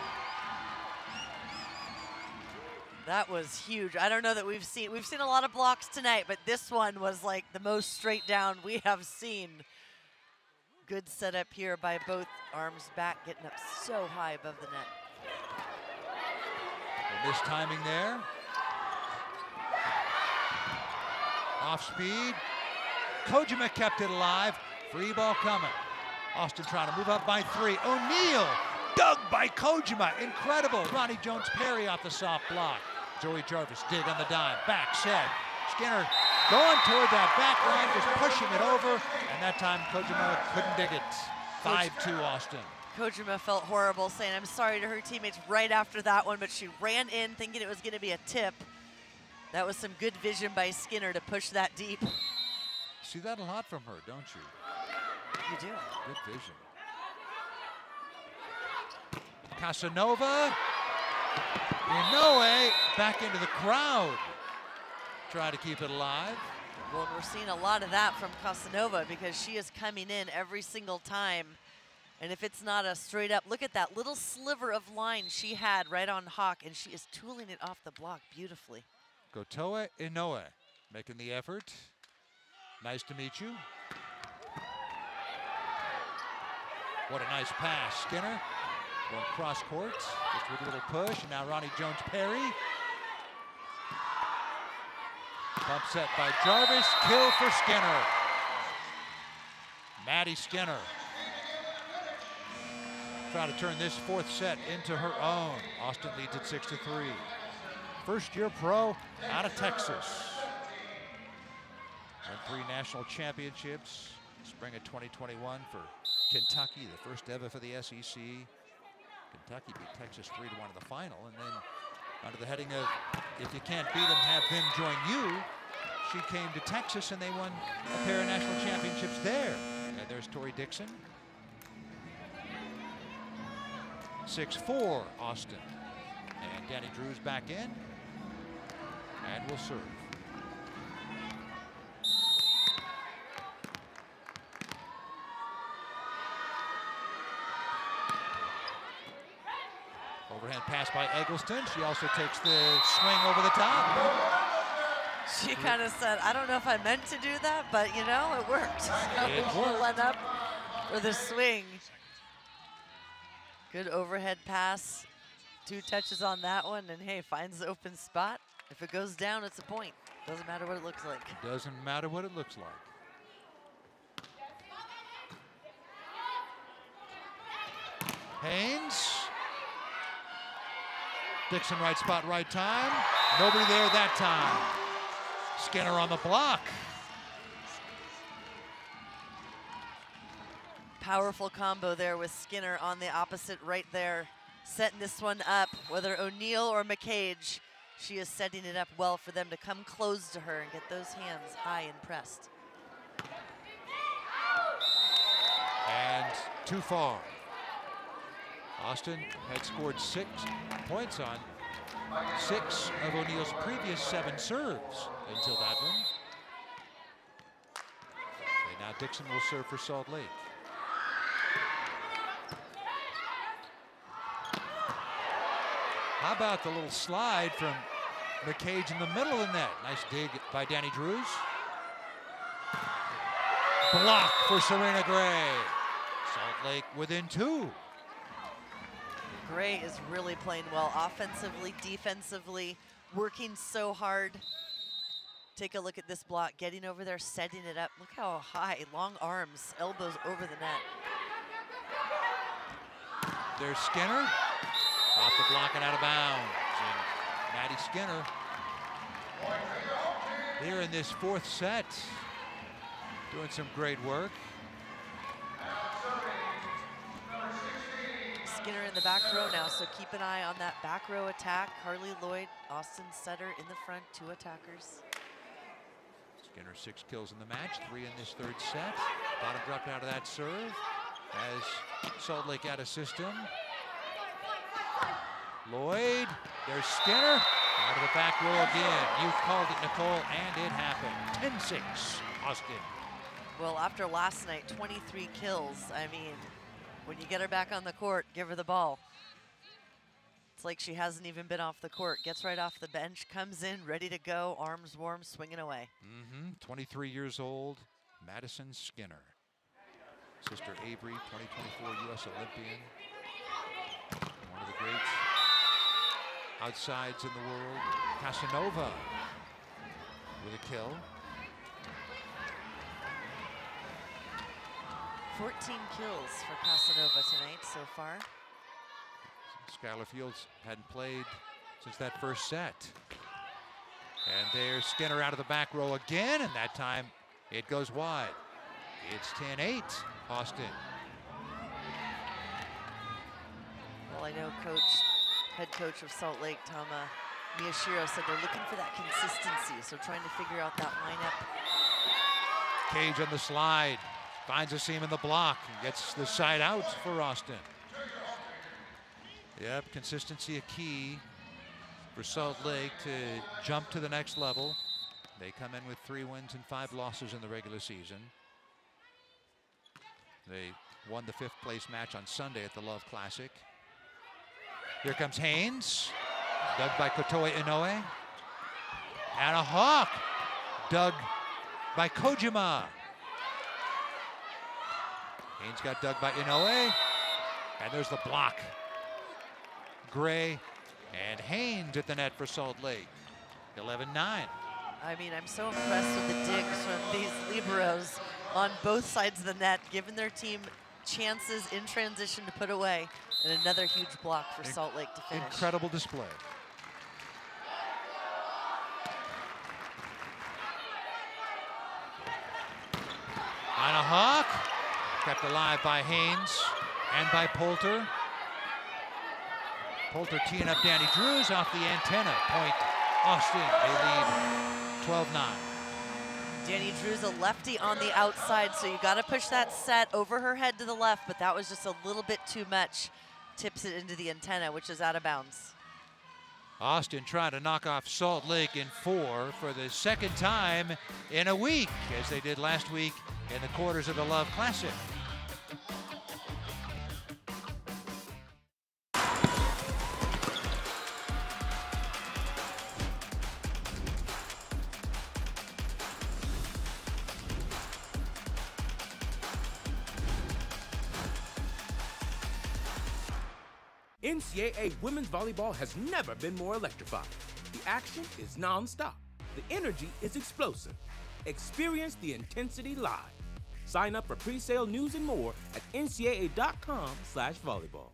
That was huge. I don't know that we've seen a lot of blocks tonight, but this one was like the most straight down we have seen. Good setup here by both arms back, getting up so high above the net. Miss timing there. Off speed. Kojima kept it alive. Free ball coming. Austin trying to move up by 3. O'Neal dug by Kojima. Incredible. Ronnie Jones-Perry off the soft block. Joey Jarvis dig on the dime. Back set. Skinner going toward that back line, just pushing it over. And that time Kojima couldn't dig it. 5-2 Austin. Kojima felt horrible, saying I'm sorry to her teammates right after that one, but she ran in thinking it was going to be a tip. That was some good vision by Skinner to push that deep. See that a lot from her, don't you? You do. Good vision. Casanova. Inoue back into the crowd. Try to keep it alive. Well, we're seeing a lot of that from Casanova because she is coming in every single time. And if it's not a straight up, look at that little sliver of line she had right on Hawk, and she is tooling it off the block beautifully. Gotoa Inoue making the effort. Nice to meet you. What a nice pass. Skinner going cross court, just with a little push. And now Ronnie Jones-Perry. Pump set by Jarvis. Kill for Skinner. Maddie Skinner. Trying to turn this fourth set into her own. Austin leads at 6-3. First year pro out of Texas. Won 3 national championships. Spring of 2021 for Kentucky, the first ever for the SEC. Kentucky beat Texas 3-1 in the final, and then under the heading of, if you can't beat them, have them join you, she came to Texas and they won a pair of national championships there. And there's Tori Dixon. 6-4 Austin. And Danny Drew's back in and will serve. Overhand pass by Eggleston. She also takes the swing over the top. She kind of said, I don't know if I meant to do that, but you know, it worked. It She worked. went up for the swing. Good overhead pass. 2 touches on that one, and hey, finds the open spot. If it goes down, it's a point. Doesn't matter what it looks like. Doesn't matter what it looks like. Haynes. Dixon right spot, right time. Nobody there that time. Skinner on the block. Powerful combo there with Skinner on the opposite right there. Setting this one up, whether O'Neal or McCage, she is setting it up well for them to come close to her and get those hands high and pressed. And too far. Austin had scored 6 points on 6 of O'Neal's previous 7 serves until that one. And now Dixon will serve for Salt Lake. How about the little slide from McCage in the middle of the net? Nice dig by Danny Drews. Block for Serena Gray. Salt Lake within 2. Gray is really playing well offensively, defensively, working so hard. Take a look at this block, getting over there, setting it up. Look how high, long arms, elbows over the net. There's Skinner. Off the block and out of bounds. And Maddie Skinner here in this 4th set, doing some great work. Skinner in the back row now, so keep an eye on that back row attack. Harley Lloyd, Austin Setter in the front, 2 attackers. Skinner 6 kills in the match, 3 in this 3rd set. Bottom dropped out of that serve as Salt Lake out of system. Lloyd, there's Skinner, out of the back row again. You called it, Nicole, and it happened. 10-6, Austin. Well, after last night, 23 kills. I mean, when you get her back on the court, give her the ball. It's like she hasn't even been off the court. Gets right off the bench, comes in, ready to go, arms warm, swinging away. 23 years old, Madison Skinner. Sister Avery, 2024 U.S. Olympian. One of the greats outsides in the world. Casanova with a kill. 14 kills for Casanova tonight so far. Skylar Fields hadn't played since that first set. And there's Skinner out of the back row again, and that time it goes wide. It's 10-8, Austin. Well, I know head coach of Salt Lake, Tama Miyashiro, said they're looking for that consistency, so trying to figure out that lineup. Cage on the slide, finds a seam in the block, and gets the side out for Austin. Yep, consistency a key for Salt Lake to jump to the next level. They come in with 3 wins and 5 losses in the regular season. They won the 5th place match on Sunday at the Love Classic. Here comes Haynes, dug by Kotoe Inoue. And a hawk, dug by Kojima. Haynes got dug by Inoue, and there's the block. Gray and Haynes at the net for Salt Lake. 11-9. I mean, I'm so impressed with the digs from these liberos on both sides of the net, giving their team chances in transition to put away, and another huge block for Salt Lake to finish. Incredible display. On a hawk, kept alive by Haynes and by Poulter. Poulter teeing up Danny Drews off the antenna. Point Austin, they lead 12-9. Danny Drews a lefty on the outside, so you got to push that set over her head to the left, but that was just a little bit too much. Tips it into the antenna, which is out of bounds. Austin trying to knock off Salt Lake in 4 for the 2nd time in a week, as they did last week in the quarters of the Love Classic. NCAA women's volleyball has never been more electrifying. The action is non-stop. The energy is explosive. Experience the intensity live. Sign up for pre-sale news and more at ncaa.com/volleyball.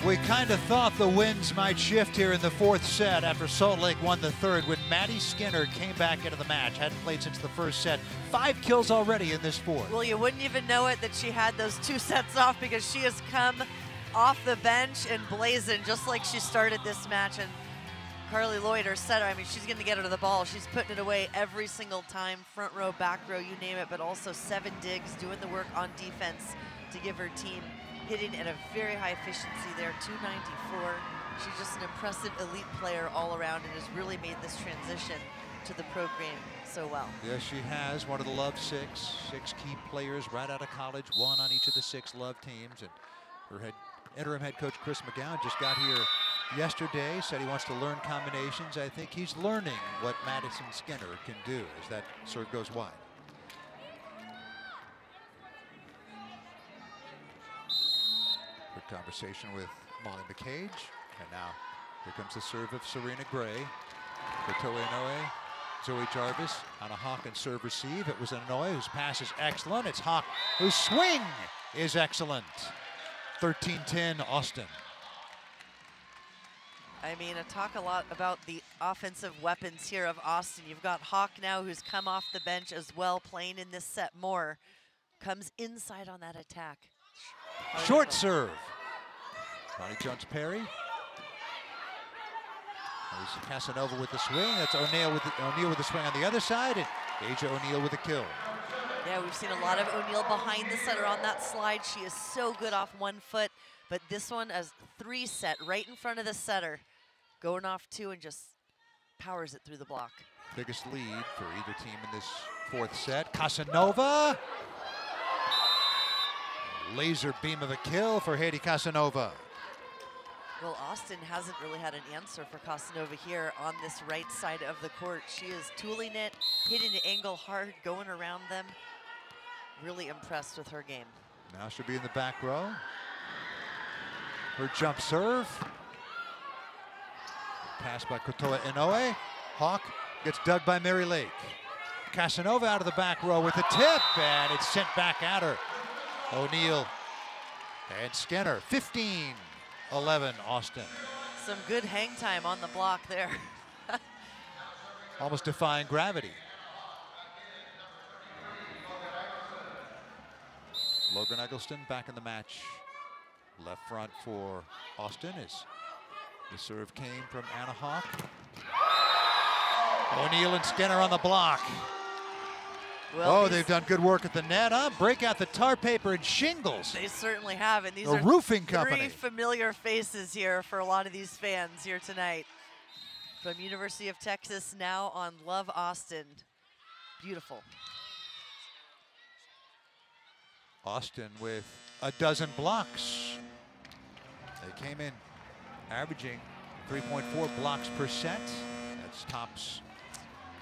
We kind of thought the winds might shift here in the 4th set after Salt Lake won the 3rd when Maddie Skinner came back into the match. Hadn't played since the 1st set. 5 kills already in this 4th. Well, you wouldn't even know it that she had those 2 sets off, because she has come off the bench and blazing just like she started this match. And Carly Lloyd, her setter, I mean, she's going to get her to the ball. She's putting it away every single time, front row, back row, you name it, but also 7 digs, doing the work on defense to give her team hitting at a very high efficiency there, 294. She's just an impressive elite player all around and has really made this transition to the program so well. Yes, she has. One of the Love 6 key players right out of college, 1 on each of the 6 Love teams. And her interim head coach, Chris McGowan, just got here yesterday, said he wants to learn combinations. I think he's learning what Madison Skinner can do as that serve goes wide. Good conversation with Molly McCage. And now here comes the serve of Serena Gray. Kotoe Inoue, Zoe Jarvis on a Hawk and serve receive. It was Inoue whose pass is excellent. It's Hawk whose swing is excellent. 13-10 Austin. I mean, I talk a lot about the offensive weapons here of Austin. You've got Hawk now, who's come off the bench as well, playing in this set more. Comes inside on that attack. Short serve. Bonnie Jones-Perry. There's Casanova with the swing. That's O'Neal with the swing on the other side, and Asia O'Neal with a kill. Yeah, we've seen a lot of O'Neal behind the setter on that slide. She is so good off 1 foot, but this one as 3 set right in front of the setter, going off 2 and just powers it through the block. Biggest lead for either team in this 4th set. Casanova. Laser beam of a kill for Haiti Casanova. Well, Austin hasn't really had an answer for Casanova here on this right side of the court. She is tooling it, hitting the angle hard, going around them. Really impressed with her game. Now she'll be in the back row. Her jump serve. Pass by Kotoa Inoue. Hawk gets dug by Mary Lake. Casanova out of the back row with the tip, and it's sent back at her. O'Neal and Skinner, 15-11 Austin. Some good hang time on the block there. Almost defying gravity. Logan Eggleston back in the match. Left front for Austin as the serve came from Anna Hawk. O'Neal and Skinner on the block. Well, they've done good work at the net, huh? Break out the tar paper and shingles. They certainly have, and these are roofing company. Three familiar faces here for a lot of these fans here tonight. From University of Texas, now on Love Austin. Beautiful. Austin with a dozen blocks. They came in averaging 3.4 blocks per set. That's tops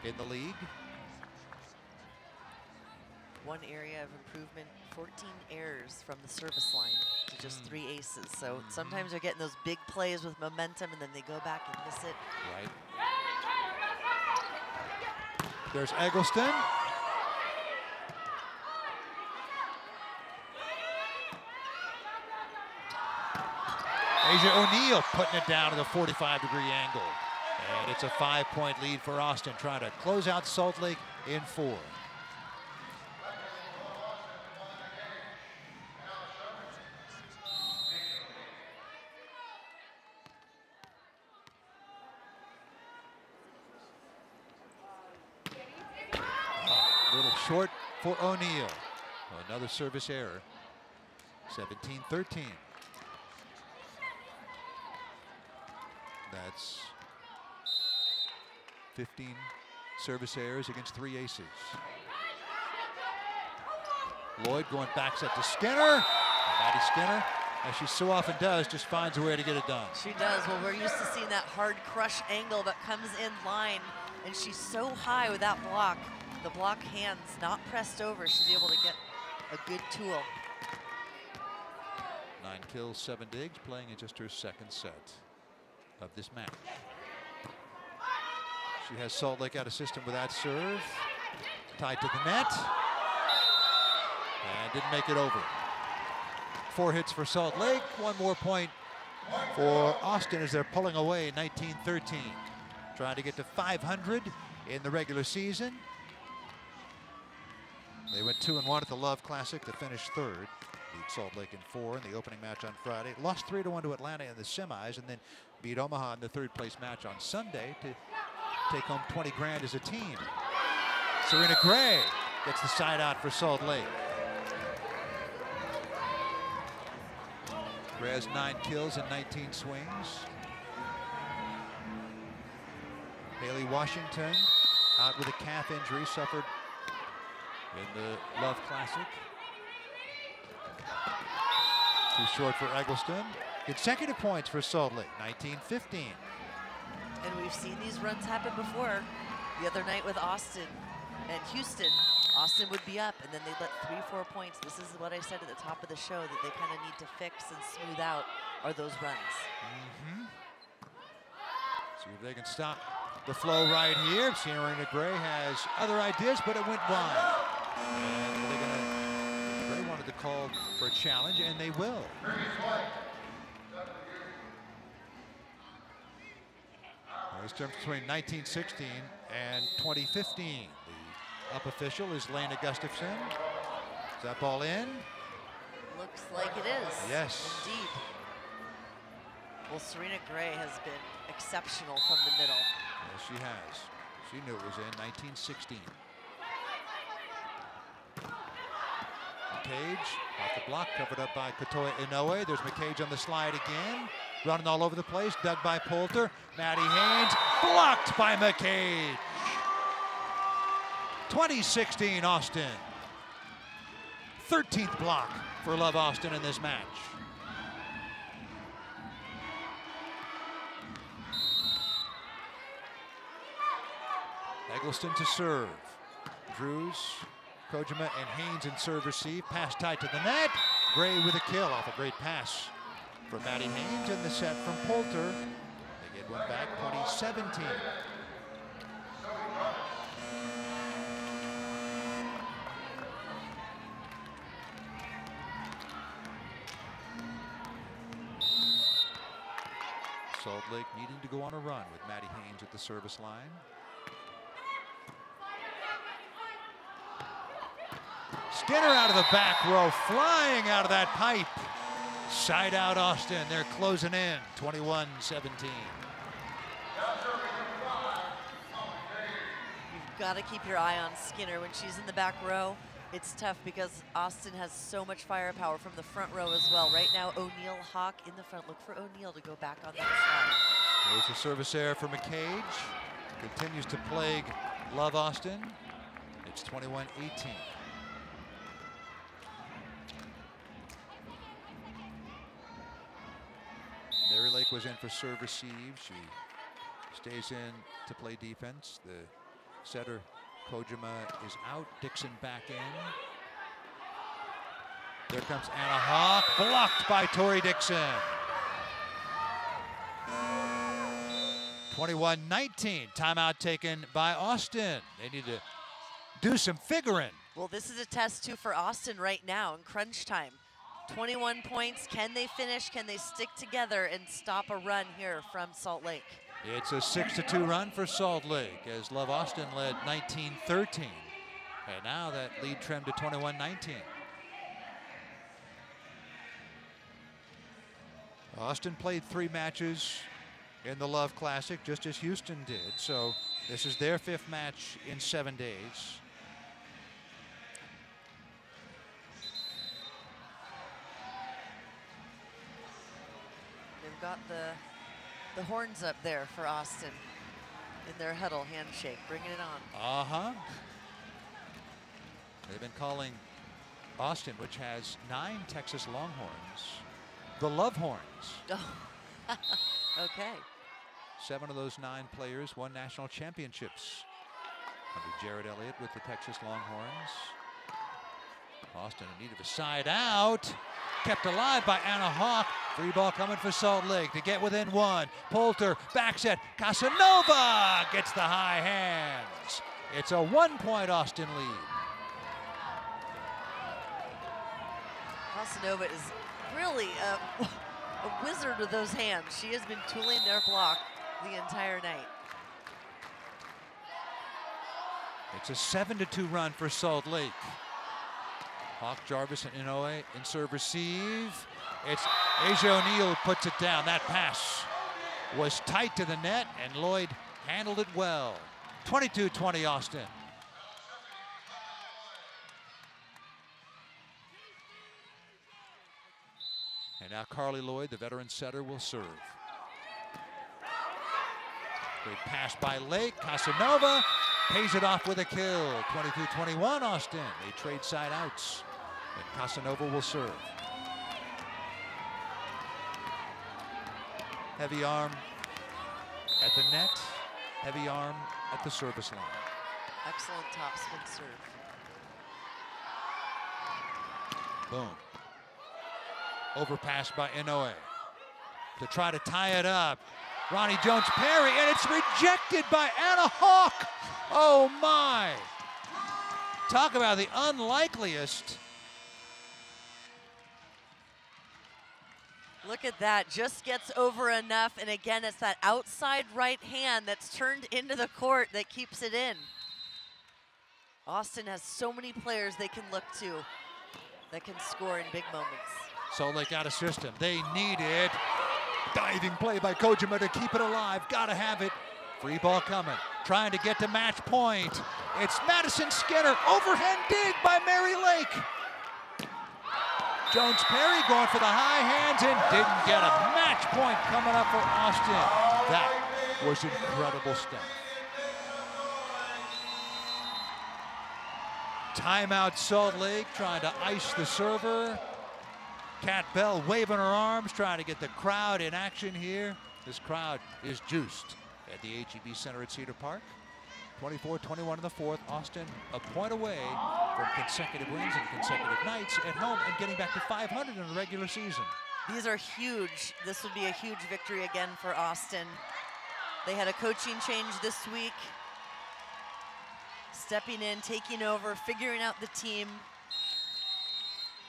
in the league. One area of improvement, 14 errors from the service line to just 3 aces. So sometimes they're getting those big plays with momentum and then they go back and miss it. Right. There's Eggleston. Asia O'Neal putting it down at a 45-degree angle. And it's a 5-point lead for Austin, trying to close out Salt Lake in 4. A little short for O'Neal. Another service error. 17-13. That's 15 service errors against 3 aces. Lloyd going back set to Skinner. And Maddie Skinner, as she so often does, just finds a way to get it done. She does. Well, we're used to seeing that hard crush angle that comes in line, and she's so high with that block. The block hands not pressed over. She's able to get a good tool. 9 kills, 7 digs, playing in just her second set of this match. She has Salt Lake out of system with that serve. Tied to the net. And didn't make it over. 4 hits for Salt Lake. 1 more point for Austin as they're pulling away 19-13. Trying to get to 500 in the regular season. They went 2-1 at the Love Classic to finish 3rd. Beat Salt Lake in 4 in the opening match on Friday. Lost 3-1 to Atlanta in the semis, and then beat Omaha in the 3rd place match on Sunday to take home 20 grand as a team. Serena Gray gets the side out for Salt Lake. Gray has 9 kills and 19 swings. Haley Washington out with a calf injury suffered in the Love Classic. Too short for Eggleston. Consecutive points for Salt Lake, 19-15. And we've seen these runs happen before. The other night with Austin and Houston, Austin would be up and then they'd let 3-4 points. This is what I said at the top of the show, that they kind of need to fix and smooth out are those runs. See if they can stop the flow right here. Serena Gray has other ideas, but it went wide. And they're gonna, Gray wanted to call for a challenge, and they will. There's a difference between 1916 and 2015. The up official is Lena Gustafson. Is that ball in? Looks like it is. Yes. Indeed. Well, Serena Gray has been exceptional from the middle. Yes, she has. She knew it was in 1916. McCage off the block, covered up by Kotoa Inoue. There's McCage on the slide again. Running all over the place, dug by Poulter. Maddie Haynes, blocked by McCage. 2016 Austin. 13th block for Love Austin in this match. Eggleston to serve. Drews, Kojima, and Haynes in serve receive. Pass tight to the net. Gray with a kill off a great pass from Maddie Haynes in the set from Poulter. They get one back, 2017. Salt Lake needing to go on a run with Maddie Haynes at the service line. Skinner out of the back row, flying out of that pipe. Side out Austin, they're closing in, 21-17. You've got to keep your eye on Skinner when she's in the back row. It's tough because Austin has so much firepower from the front row as well. Right now, O'Neal, Hawk in the front. Look for O'Neal to go back on that side. There's a service error for McCage. Continues to plague Love Austin. It's 21-18. Mary Lake was in for serve receive. She stays in to play defense. The setter Kojima is out. Dixon back in. There comes Anna Hawk, blocked by Tori Dixon. 21-19. Timeout taken by Austin. They need to do some figuring. Well, this is a test too for Austin right now in crunch time. 21 points. Can they finish? Can they stick together and stop a run here from Salt Lake? It's a 6-2 run for Salt Lake as Love Austin led 19-13. And now that lead trimmed to 21-19. Austin played 3 matches in the Love Classic, just as Houston did. So this is their 5th match in 7 days. They've got the horns up there for Austin in their huddle handshake, bringing it on. They've been calling Austin, which has 9 Texas Longhorns, the Love Horns. Oh, okay. 7 of those 9 players won national championships under Jared Elliott with the Texas Longhorns. Austin in need of a side out. Kept alive by Anna Hawk. Free ball coming for Salt Lake to get within 1. Poulter back set. Casanova gets the high hands. It's a 1-point Austin lead. Casanova is really a wizard with those hands. She has been tooling their block the entire night. It's a 7-2 run for Salt Lake. Hawk, Jarvis, and Inoue in serve receive. It's Asia O'Neal puts it down. That pass was tight to the net, and Lloyd handled it well. 22-20 Austin. And now Carly Lloyd, the veteran setter, will serve. Great pass by Lake. Casanova pays it off with a kill. 22-21 Austin. They trade side outs. And Casanova will serve. Heavy arm at the net. Heavy arm at the service line. Excellent topspin serve. Boom. Overpass by Inoue to try to tie it up. Ronnie Jones parry, and it's rejected by Anna Hawk. Oh my. Talk about the unlikeliest. Look at that, just gets over enough, and again, it's that outside right hand that's turned into the court that keeps it in. Austin has so many players they can look to that can score in big moments. Salt Lake out of system. They need it. Diving play by Kojima to keep it alive. Gotta have it. Free ball coming. Trying to get to match point. It's Madison Skinner. Overhand dig by Mary Lake. Jones Perry going for the high hands and didn't get a match point coming up for Austin. That was incredible stuff. Timeout Salt Lake trying to ice the server. Kat Bell waving her arms, trying to get the crowd in action here. This crowd is juiced at the HEB Center at Cedar Park. 24-21 in the fourth. Austin a point away from consecutive wins and consecutive nights at home and getting back to 500 in the regular season. These are huge. This would be a huge victory again for Austin. They had a coaching change this week. Stepping in, taking over, figuring out the team.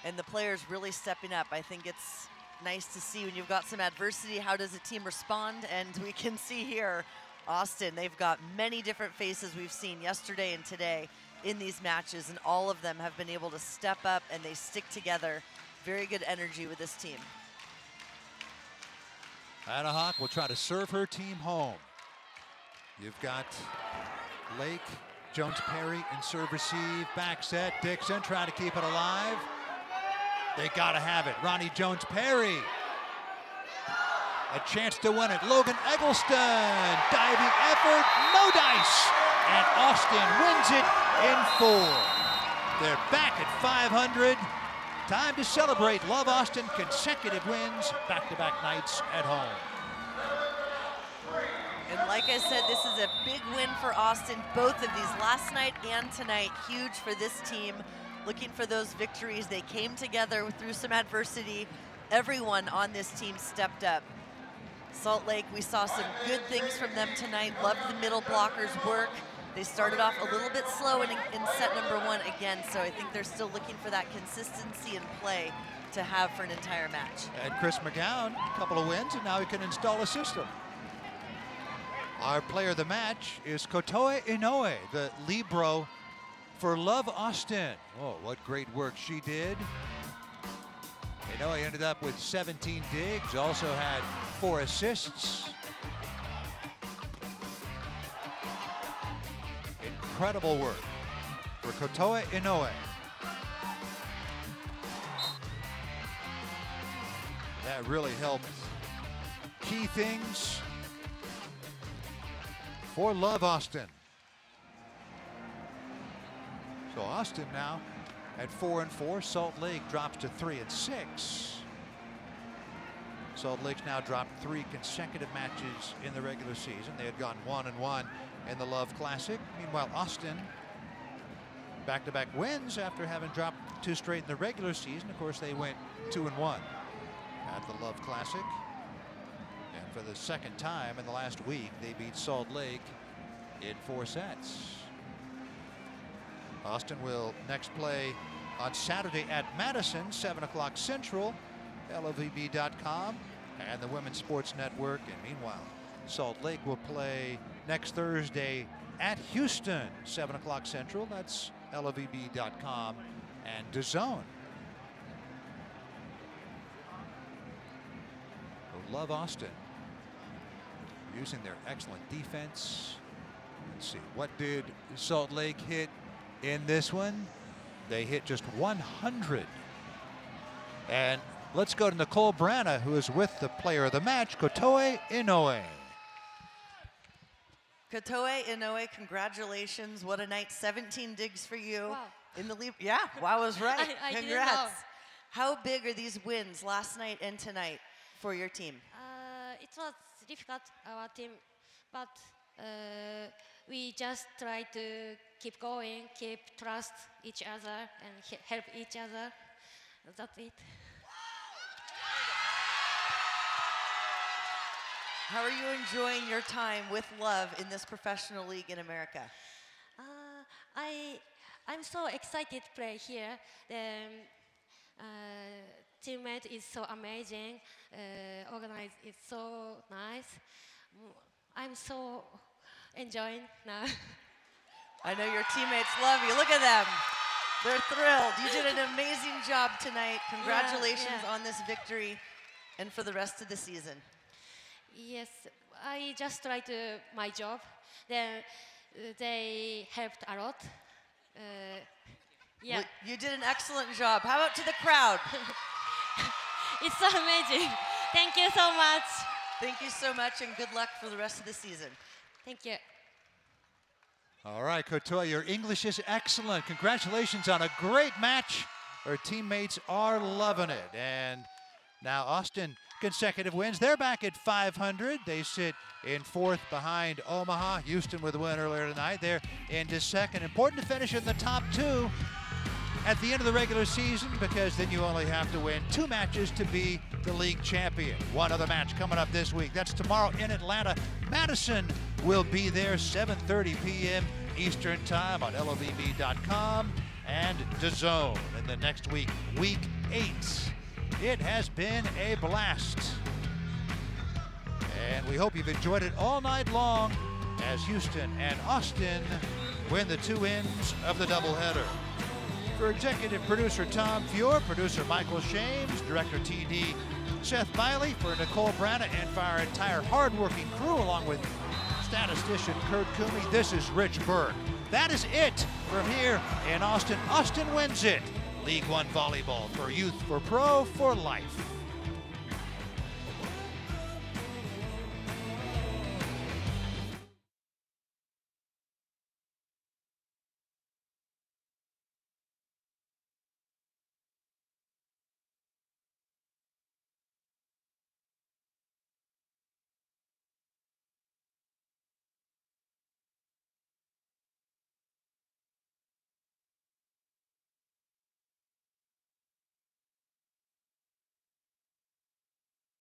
And the players really stepping up. I think it's nice to see when you've got some adversity, how does a team respond? And we can see here, Austin, they've got many different faces we've seen yesterday and today in these matches, and all of them have been able to step up and they stick together. Very good energy with this team. Anna Hawk will try to serve her team home. You've got Lake, Jones-Perry in serve receive, back set, Dixon trying to keep it alive. They gotta have it. Ronnie Jones-Perry. A chance to win it. Logan Eggleston. Diving effort, no dice. And Austin wins it in 4. They're back at 500. Time to celebrate. Love Austin, consecutive wins, back-to-back nights at home. And like I said, this is a big win for Austin. Both of these, last night and tonight, huge for this team. Looking for those victories. They came together through some adversity. Everyone on this team stepped up. Salt Lake, we saw some good things from them tonight. Loved the middle blockers' work. They started off a little bit slow in set number 1 again, so I think they're still looking for that consistency in play to have for an entire match. And Chris McGowan, a couple of wins, and now he can install a system. Our player of the match is Kotoe Inoue, the libero for Love Austin. Oh, what great work she did. Inoue ended up with 17 digs, also had 4 assists. Incredible work for Kotoe Inoue. That really helped. Key things for Love Austin. So Austin now at 4-4. Salt Lake drops to 3-6. Salt Lake's now dropped 3 consecutive matches in the regular season. They had gone 1-1 in the Love Classic. Meanwhile, Austin back-to-back wins after having dropped 2 straight in the regular season. Of course, they went 2-1 at the Love Classic. And for the second time in the last week, they beat Salt Lake in 4 sets. Austin will next play on Saturday at Madison, 7 o'clock Central, LOVB.com and the Women's Sports Network. And meanwhile, Salt Lake will play next Thursday at Houston, 7 o'clock Central. That's LOVB.com and DAZN. Love Austin using their excellent defense. Let's see, what did Salt Lake hit in this one? They hit just 100. And let's go to Nicole Brana, who is with the player of the match, Kotoe Inoue. Kotoe Inoue, congratulations. What a night. 17 digs for you. Wow. In the lead. Yeah, wow was right. I didn't Congrats. know. How big are these wins last night and tonight for your team? It was difficult, our team, but we just try to keep going, keep trust each other, and help each other. That's it. How are you enjoying your time with Love in this professional league in America? I'm so excited to play here. The teammate is so amazing. Organized is so nice. I'm so enjoying now. I know your teammates love you. Look at them. They're thrilled. You did an amazing job tonight. Congratulations on this victory and for the rest of the season. Yes, I just tried to my job. Then they helped a lot. Yeah. Well, you did an excellent job. How about to the crowd? It's so amazing. Thank you so much. Thank you so much, and good luck for the rest of the season. Thank you. All right, Kotoe, your English is excellent. Congratulations on a great match. Our teammates are loving it. And Now Austin, consecutive wins. They're back at 500. They sit in 4th behind Omaha. Houston with a win earlier tonight. They're into 2nd. Important to finish in the top 2 at the end of the regular season, because then you only have to win 2 matches to be the league champion. One other match coming up this week. That's tomorrow in Atlanta. Madison will be there, 7:30 p.m. Eastern Time on LOVB.com and DAZN. And the next week, week 8. It has been a blast. And we hope you've enjoyed it all night long as Houston and Austin win the 2 ends of the doubleheader. For executive producer Tom Fuhr, producer Michael Shames, director TD Seth Miley, for Nicole Branna, and for our entire hardworking crew, along with statistician Kurt Cooney, this is Rich Burke. That is it from here in Austin. Austin wins it. League One Volleyball, for youth, for pro, for life.